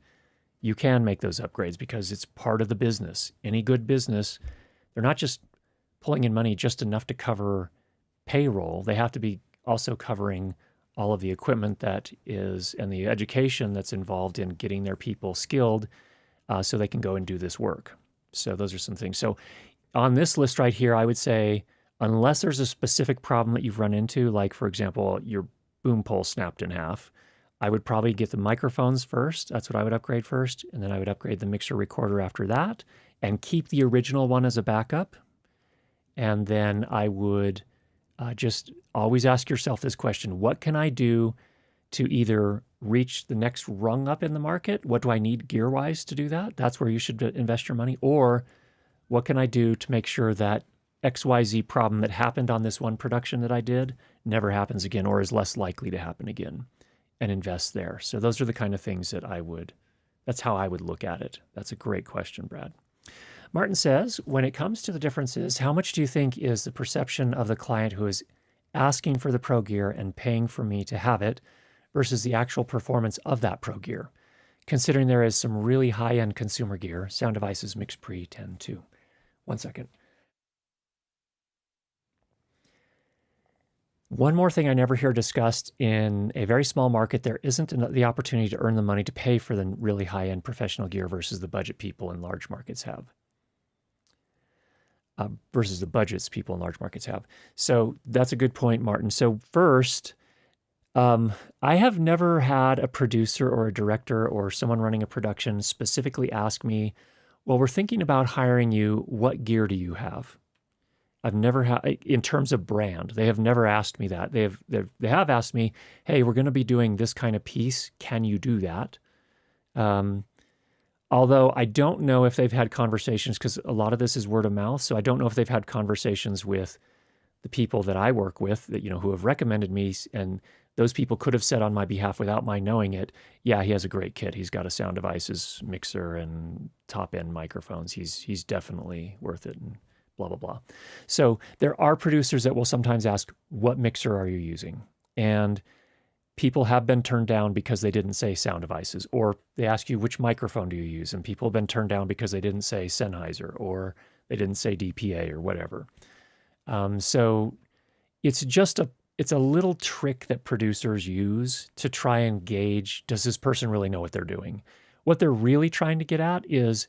you can make those upgrades because it's part of the business. Any good business, they're not just pulling in money just enough to cover payroll. They have to be also covering all of the equipment that is and the education that's involved in getting their people skilled so they can go and do this work. So those are some things. So on this list right here, I would say unless there's a specific problem that you've run into, like for example, your boom pole snapped in half, I would probably get the microphones first. That's what I would upgrade first. And then I would upgrade the mixer recorder after that and keep the original one as a backup. And then I would just always ask yourself this question: what can I do to either reach the next rung up in the market? What do I need gear-wise to do that? That's where you should invest your money. Or what can I do to make sure that XYZ problem that happened on this one production that I did never happens again or is less likely to happen again, and invest there. So those are the kind of things that that's how I would look at it. That's a great question, Brad. Martin says, when it comes to the differences, how much do you think is the perception of the client who is asking for the Pro gear and paying for me to have it versus the actual performance of that Pro gear? Considering there is some really high-end consumer gear, sound devices, mix pre 10.2. 1 second. One more thing I never hear discussed: in a very small market, there isn't the opportunity to earn the money to pay for the really high-end professional gear versus the budget people in large markets have. Versus the budgets people in large markets have. So that's a good point, Martin. So first, I have never had a producer or a director or someone running a production specifically ask me, well, we're thinking about hiring you. What gear do you have? I've never had, in terms of brand, they have never asked me that. They have asked me, hey, we're going to be doing this kind of piece. Can you do that? Although I don't know if they've had conversations, because a lot of this is word of mouth. So I don't know if they've had conversations with the people that I work with that, who have recommended me, and those people could have said on my behalf without my knowing it, yeah, he has a great kit. He's got a sound devices, mixer, and top end microphones. He's definitely worth it, and blah, blah, blah. So there are producers that will sometimes ask, what mixer are you using? And people have been turned down because they didn't say sound devices, or they ask you, which microphone do you use? And people have been turned down because they didn't say Sennheiser, or they didn't say DPA, or whatever. So it's a little trick that producers use to try and gauge, does this person really know what they're doing? What they're really trying to get at is,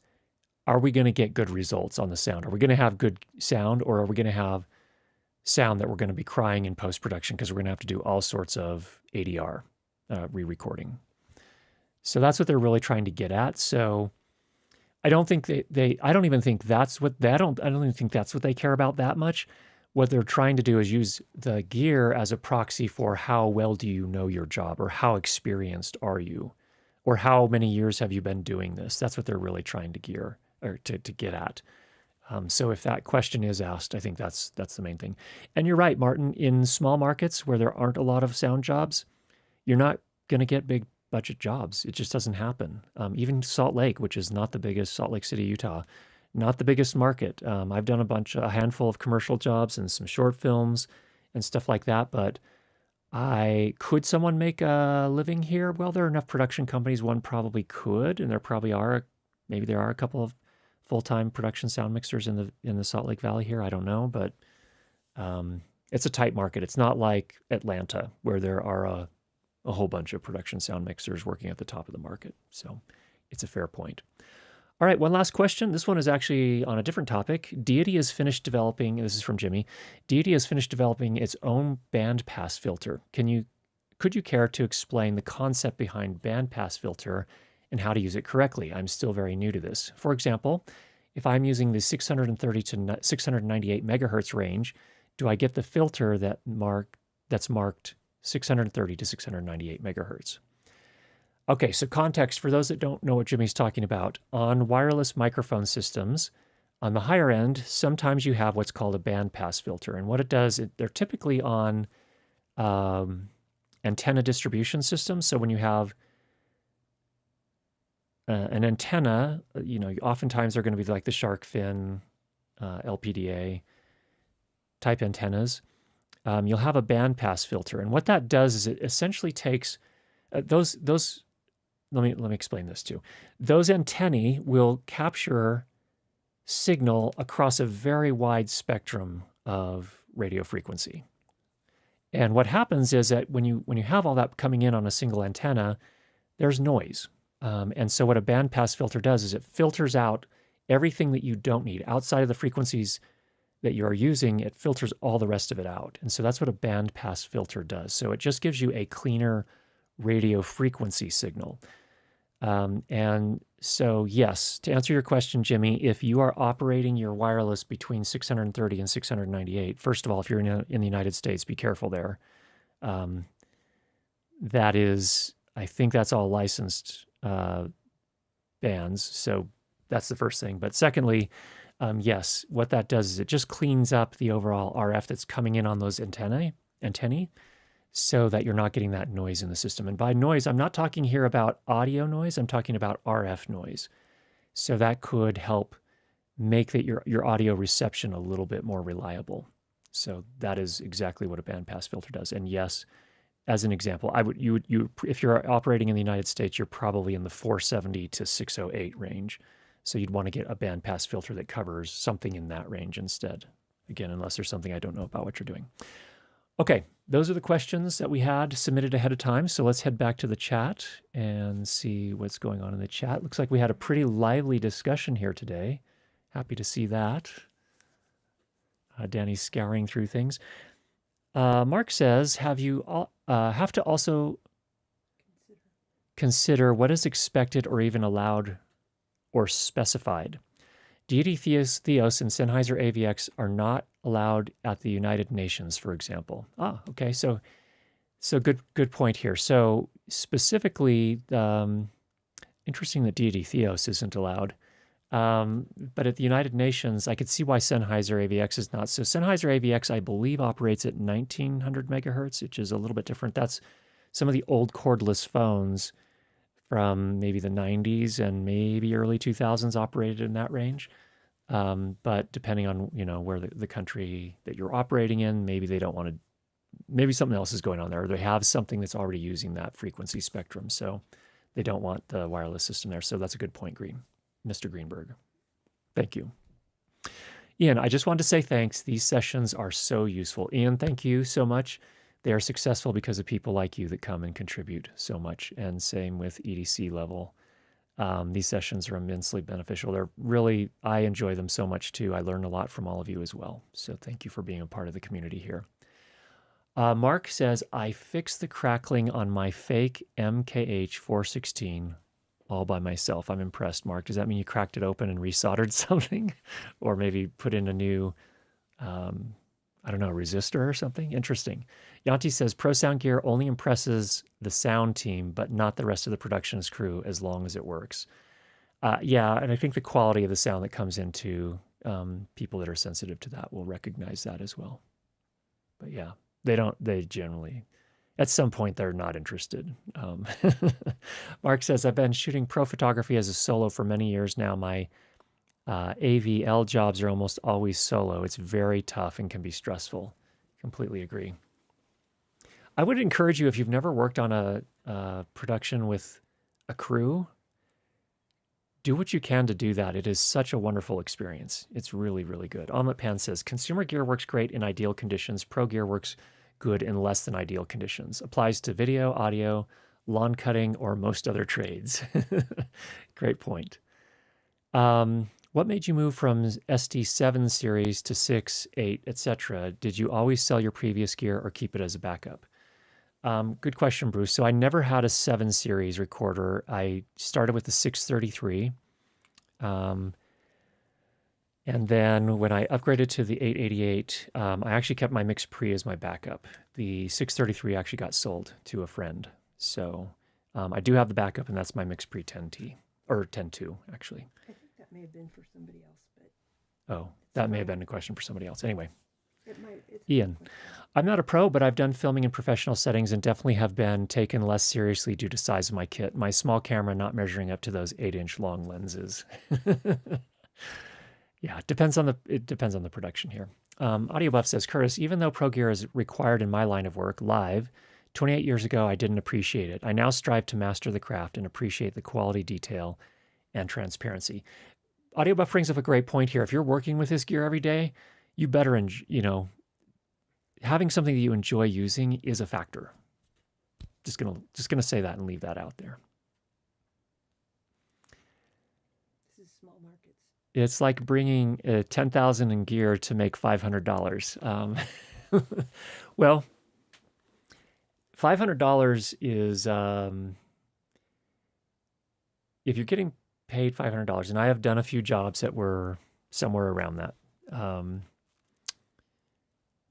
are we going to get good results on the sound? Are we going to have good sound, or are we going to have sound that we're going to be crying in post-production because we're going to have to do all sorts of ADR re-recording? So that's what they're really trying to get at. So I don't think I don't even think that's what I don't even think that's what they care about that much. What they're trying to do is use the gear as a proxy for how well do you know your job, or how experienced are you, or how many years have you been doing this? That's what they're really trying to get at. So if that question is asked, I think that's the main thing. And you're right, Martin, in small markets where there aren't a lot of sound jobs, you're not going to get big budget jobs. It just doesn't happen. Even Salt Lake, which is not the biggest, Salt Lake City, Utah, not the biggest market. I've done a handful of commercial jobs and some short films and stuff like that, but could someone make a living here? Well, there are enough production companies, one probably could, and maybe there are a couple of full-time production sound mixers in the Salt Lake Valley here. I don't know, but it's a tight market. It's not like Atlanta, where there are a whole bunch of production sound mixers working at the top of the market. So it's a fair point. All right, one last question. This one is actually on a different topic. Deity has finished developing, this is from Jimmy, Deity has finished developing its own bandpass filter. Could you care to explain the concept behind bandpass filter and how to use it correctly? I'm still very new to this. For example, if I'm using the 630 to 698 megahertz range, do I get the filter that's marked 630 to 698 megahertz? Okay, so context for those that don't know what Jimmy's talking about. On wireless microphone systems, on the higher end, sometimes you have what's called a bandpass filter. And what it does, they're typically on antenna distribution systems. So when you have an antenna, oftentimes they're going to be like the shark fin, LPDA type antennas. You'll have a bandpass filter. And what that does is it essentially takes those let me explain this too. Those antennae will capture signal across a very wide spectrum of radio frequency. And what happens is that when you have all that coming in on a single antenna, there's noise. And so what a bandpass filter does is it filters out everything that you don't need outside of the frequencies that you are using. It filters all the rest of it out. And so that's what a bandpass filter does. So it just gives you a cleaner radio frequency signal. And so, yes, to answer your question, Jimmy, if you are operating your wireless between 630 and 698, first of all, if you're in the United States, be careful there. That is, I think that's all licensed bands. So that's the first thing. But secondly, yes, what that does is it just cleans up the overall RF that's coming in on those antennae, so that you're not getting that noise in the system. And by noise, I'm not talking here about audio noise, I'm talking about RF noise. So that could help make your audio reception a little bit more reliable. So that is exactly what a bandpass filter does. And yes, as an example, if you're operating in the United States, you're probably in the 470 to 608 range. So you'd want to get a bandpass filter that covers something in that range instead. Again, unless there's something I don't know about what you're doing. Okay, those are the questions that we had submitted ahead of time. So let's head back to the chat and see what's going on in the chat. Looks like we had a pretty lively discussion here today. Happy to see that. Danny's scouring through things. Mark says, have to also consider what is expected or even allowed or specified. Deity Theos and Sennheiser AVX are not allowed at the United Nations, for example. Okay. So good point here. So specifically, interesting that Deity Theos isn't allowed. But at the United Nations, I could see why Sennheiser AVX is not. So Sennheiser AVX, I believe, operates at 1900 megahertz, which is a little bit different. That's some of the old cordless phones from maybe the 90s and maybe early 2000s operated in that range. But depending on, where the country that you're operating in, maybe they don't want to, maybe something else is going on there, or they have something that's already using that frequency spectrum. So they don't want the wireless system there. So that's a good point, Mr. Greenberg. Thank you. Ian, I just wanted to say thanks. These sessions are so useful. Ian, thank you so much. They are successful because of people like you that come and contribute so much. And same with EDC level. These sessions are immensely beneficial. I enjoy them so much too. I learn a lot from all of you as well. So thank you for being a part of the community here. Mark says, I fixed the crackling on my fake MKH 416 all by myself. I'm impressed, Mark. Does that mean you cracked it open and resoldered something? Or maybe put in a new, resistor or something? Interesting. Yanti says, Pro Sound Gear only impresses the sound team, but not the rest of the production's crew as long as it works. Yeah, and I think the quality of the sound that comes into people that are sensitive to that will recognize that as well. But yeah, they generally, at some point, they're not interested. Mark says, I've been shooting pro photography as a solo for many years now. My AVL jobs are almost always solo. It's very tough and can be stressful. Completely agree. I would encourage you, if you've never worked on a production with a crew, do what you can to do that. It is such a wonderful experience. It's really, really good. Omelet Pan says, consumer gear works great in ideal conditions. Pro gear works good in less than ideal conditions. Applies to video, audio, lawn cutting, or most other trades. Great point. What made you move from SD7 series to 6, 8, etc.? Did you always sell your previous gear or keep it as a backup? Good question, Bruce. So I never had a 7 series recorder. I started with the 633. And then when I upgraded to the 888, I actually kept my Mix Pre as my backup. The 633 actually got sold to a friend. So I do have the backup, and that's my Mix Pre 10T, or 10.2, actually. I think that may have been for somebody else, but... Oh, that may have been a question for somebody else. Anyway. It's Ian, I'm not a pro, but I've done filming in professional settings and definitely have been taken less seriously due to size of my kit. My small camera not measuring up to those 8-inch long lenses. Yeah, it depends on the production here. Audio Buff says, Curtis, even though Pro Gear is required in my line of work, live, 28 years ago, I didn't appreciate it. I now strive to master the craft and appreciate the quality, detail, and transparency. Audio Buff brings up a great point here. If you're working with this gear every day, you better, having something that you enjoy using is a factor. Just gonna say that and leave that out there. This is small markets. It's like bringing 10,000 in gear to make $500. Well, $500 is if you're getting paid $500, and I have done a few jobs that were somewhere around that.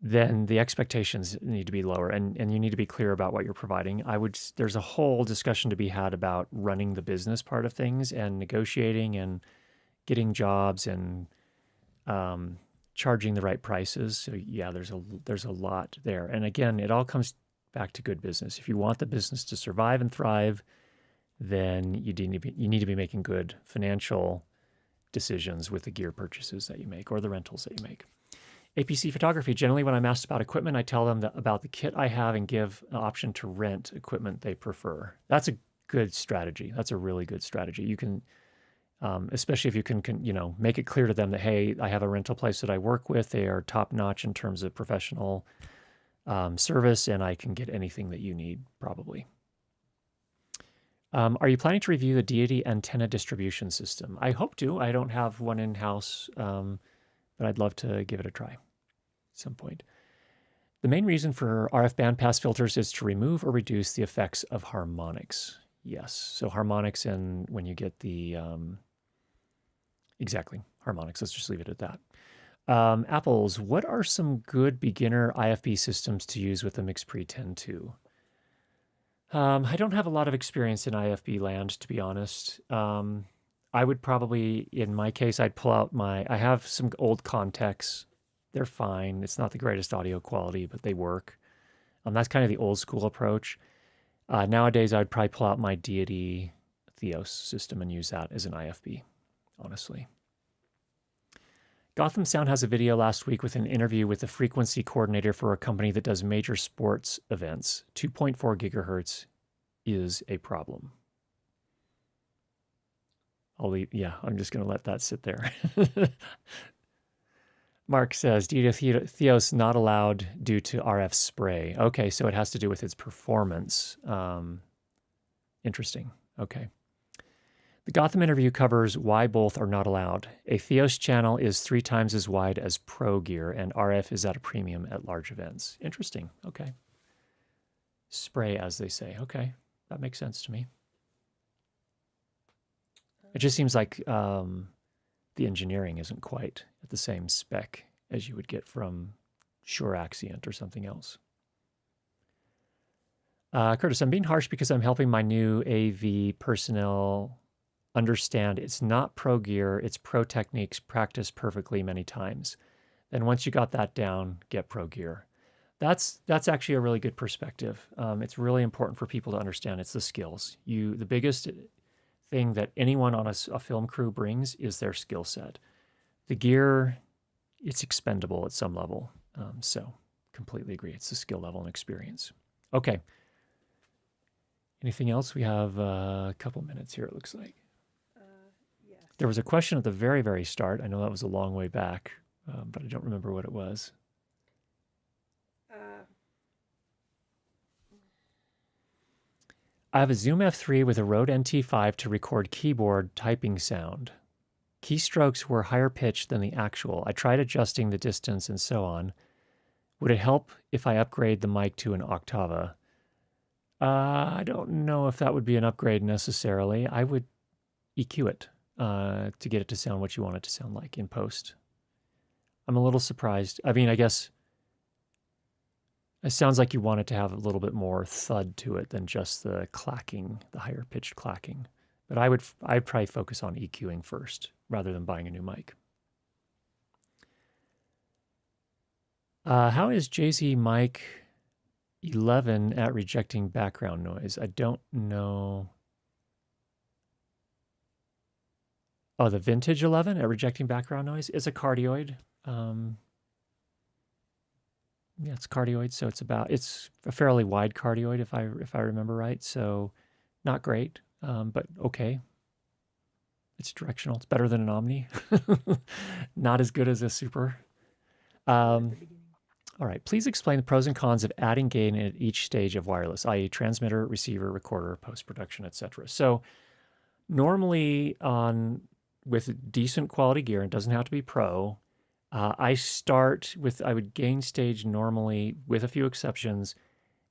Then the expectations need to be lower, and you need to be clear about what you're providing. There's a whole discussion to be had about running the business part of things and negotiating and getting jobs and charging the right prices. So yeah, there's a lot there. And again, it all comes back to good business. If you want the business to survive and thrive, then you need to be making good financial decisions with the gear purchases that you make or the rentals that you make. APC photography. Generally, when I'm asked about equipment, I tell them about the kit I have and give an option to rent equipment they prefer. That's a good strategy. That's a really good strategy. You can, especially if you can, make it clear to them that, hey, I have a rental place that I work with. They are top notch in terms of professional service, and I can get anything that you need, probably. Are you planning to review the Deity antenna distribution system? I hope to. I don't have one in-house, but I'd love to give it a try at some point. The main reason for RF bandpass filters is to remove or reduce the effects of harmonics. Yes, so harmonics, and when you get the, exactly, harmonics. Let's just leave it at that. Apples, what are some good beginner IFB systems to use with the MixPre 10.2? I don't have a lot of experience in IFB land, to be honest. I would probably, in my case, I'd pull out I have some old Contex. They're fine. It's not the greatest audio quality, but they work. That's kind of the old school approach. Nowadays, I'd probably pull out my Deity Theos system and use that as an IFB, honestly. Gotham Sound has a video last week with an interview with the frequency coordinator for a company that does major sports events. 2.4 gigahertz is a problem. I'm just going to let that sit there. Mark says, Deity Theos not allowed due to RF spray. Okay, so it has to do with its performance. Interesting. Okay. The Gotham interview covers why both are not allowed. A Theos channel is 3 times as wide as Pro gear, and RF is at a premium at large events. Interesting. Okay. Spray, as they say. Okay, that makes sense to me. It just seems like the engineering isn't quite at the same spec as you would get from Shure Axient or something else. Curtis, I'm being harsh because I'm helping my new AV personnel understand it's not Pro gear, it's Pro techniques practiced perfectly many times. Then once you got that down, get Pro gear. That's actually a really good perspective. It's really important for people to understand it's the skills. The biggest thing that anyone on a film crew brings is their skill set. The gear, it's expendable at some level. So completely agree. It's the skill level and experience. Okay. Anything else? We have a couple minutes here, it looks like. Yes. There was a question at the very, very start. I know that was a long way back, but I don't remember what it was. I have a Zoom F3 with a Rode NT5 to record keyboard typing sound. Keystrokes were higher pitched than the actual. I tried adjusting the distance and so on. Would it help if I upgrade the mic to an Octava? I don't know if that would be an upgrade necessarily. I would EQ it to get it to sound what you want it to sound like in post. I'm a little surprised. I mean, I guess it sounds like you want it to have a little bit more thud to it than just the clacking, the higher pitched clacking. But I'd probably focus on EQing first rather than buying a new mic. How is JZ mic 11 at rejecting background noise? I don't know. Oh, the vintage 11 at rejecting background noise is a cardioid. Yeah, it's cardioid, so it's a fairly wide cardioid if I remember right. So not great, but okay. It's directional. It's better than an Omni. Not as good as a Super. Slow at Um, the beginning. all right. Please explain the pros and cons of adding gain at each stage of wireless, i.e., transmitter, receiver, recorder, post production, etc. So normally on with decent quality gear, it doesn't have to be pro. I would gain stage normally, with a few exceptions,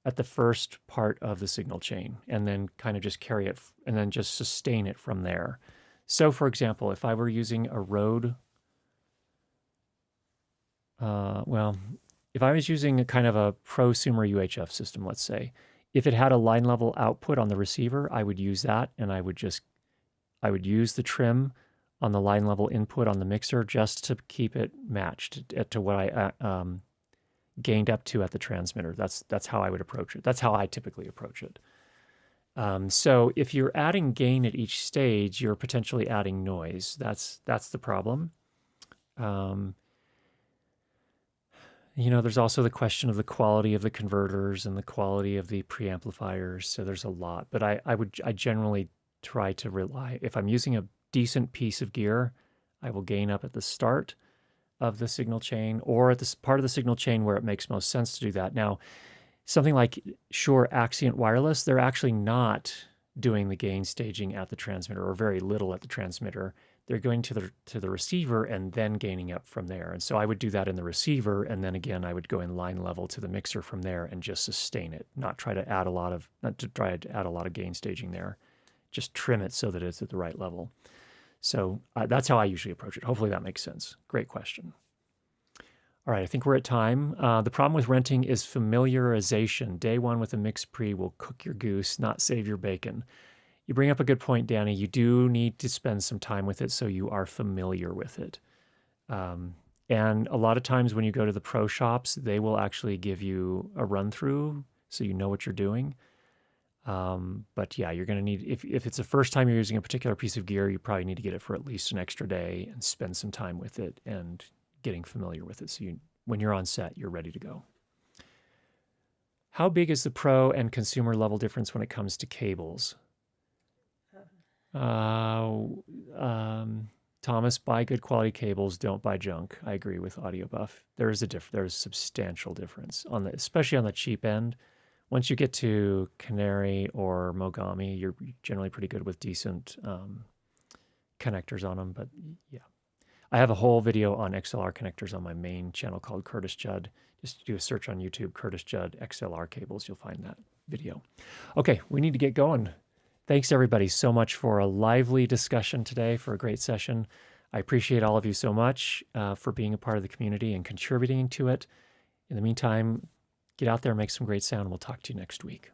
at the first part of the signal chain, and then kind of just carry it and then just sustain it from there. So, for example, if I were using a Rode, well, if I was using a kind of a prosumer UHF system, let's say, if it had a line level output on the receiver, I would use that, and I would use the trim on the line level input on the mixer just to keep it matched to what I gained up to at the transmitter. That's how I would approach it. That's how I typically approach it. So if you're adding gain at each stage, you're potentially adding noise. That's the problem. Um, there's also the question of the quality of the converters and the quality of the preamplifiers. So there's a lot, but I generally try to rely, if I'm using a decent piece of gear, I will gain up at the start of the signal chain or at this part of the signal chain where it makes most sense to do that. Now, something like Shure Axient Wireless, they're actually not doing the gain staging at the transmitter, or very little at the transmitter. They're going to the receiver and then gaining up from there. And so I would do that in the receiver, and then again I would go in line level to the mixer from there and just sustain it, not try to add a lot of gain staging there. Just trim it so that it's at the right level. So that's how I usually approach it. Hopefully that makes sense. Great question. All right, I think we're at time. The problem with renting is familiarization. Day one with a mixed pre will cook your goose, not save your bacon. You bring up a good point, Danny. You do need to spend some time with it so you are familiar with it. And a lot of times when you go to the pro shops, they will actually give you a run through so you know what you're doing. But yeah, you're going to need, if it's the first time you're using a particular piece of gear, you probably need to get it for at least an extra day and spend some time with it and getting familiar with it. So when you're on set, you're ready to go. How big is the pro and consumer level difference when it comes to cables? Thomas, buy good quality cables. Don't buy junk. I agree with AudioBuff. There's a substantial difference especially on the cheap end. Once you get to Canary or Mogami, you're generally pretty good with decent connectors on them. But yeah, I have a whole video on XLR connectors on my main channel called Curtis Judd. Just do a search on YouTube, Curtis Judd XLR cables. You'll find that video. Okay, we need to get going. Thanks everybody so much for a lively discussion today, for a great session. I appreciate all of you so much for being a part of the community and contributing to it. In the meantime, get out there and make some great sound. We'll talk to you next week.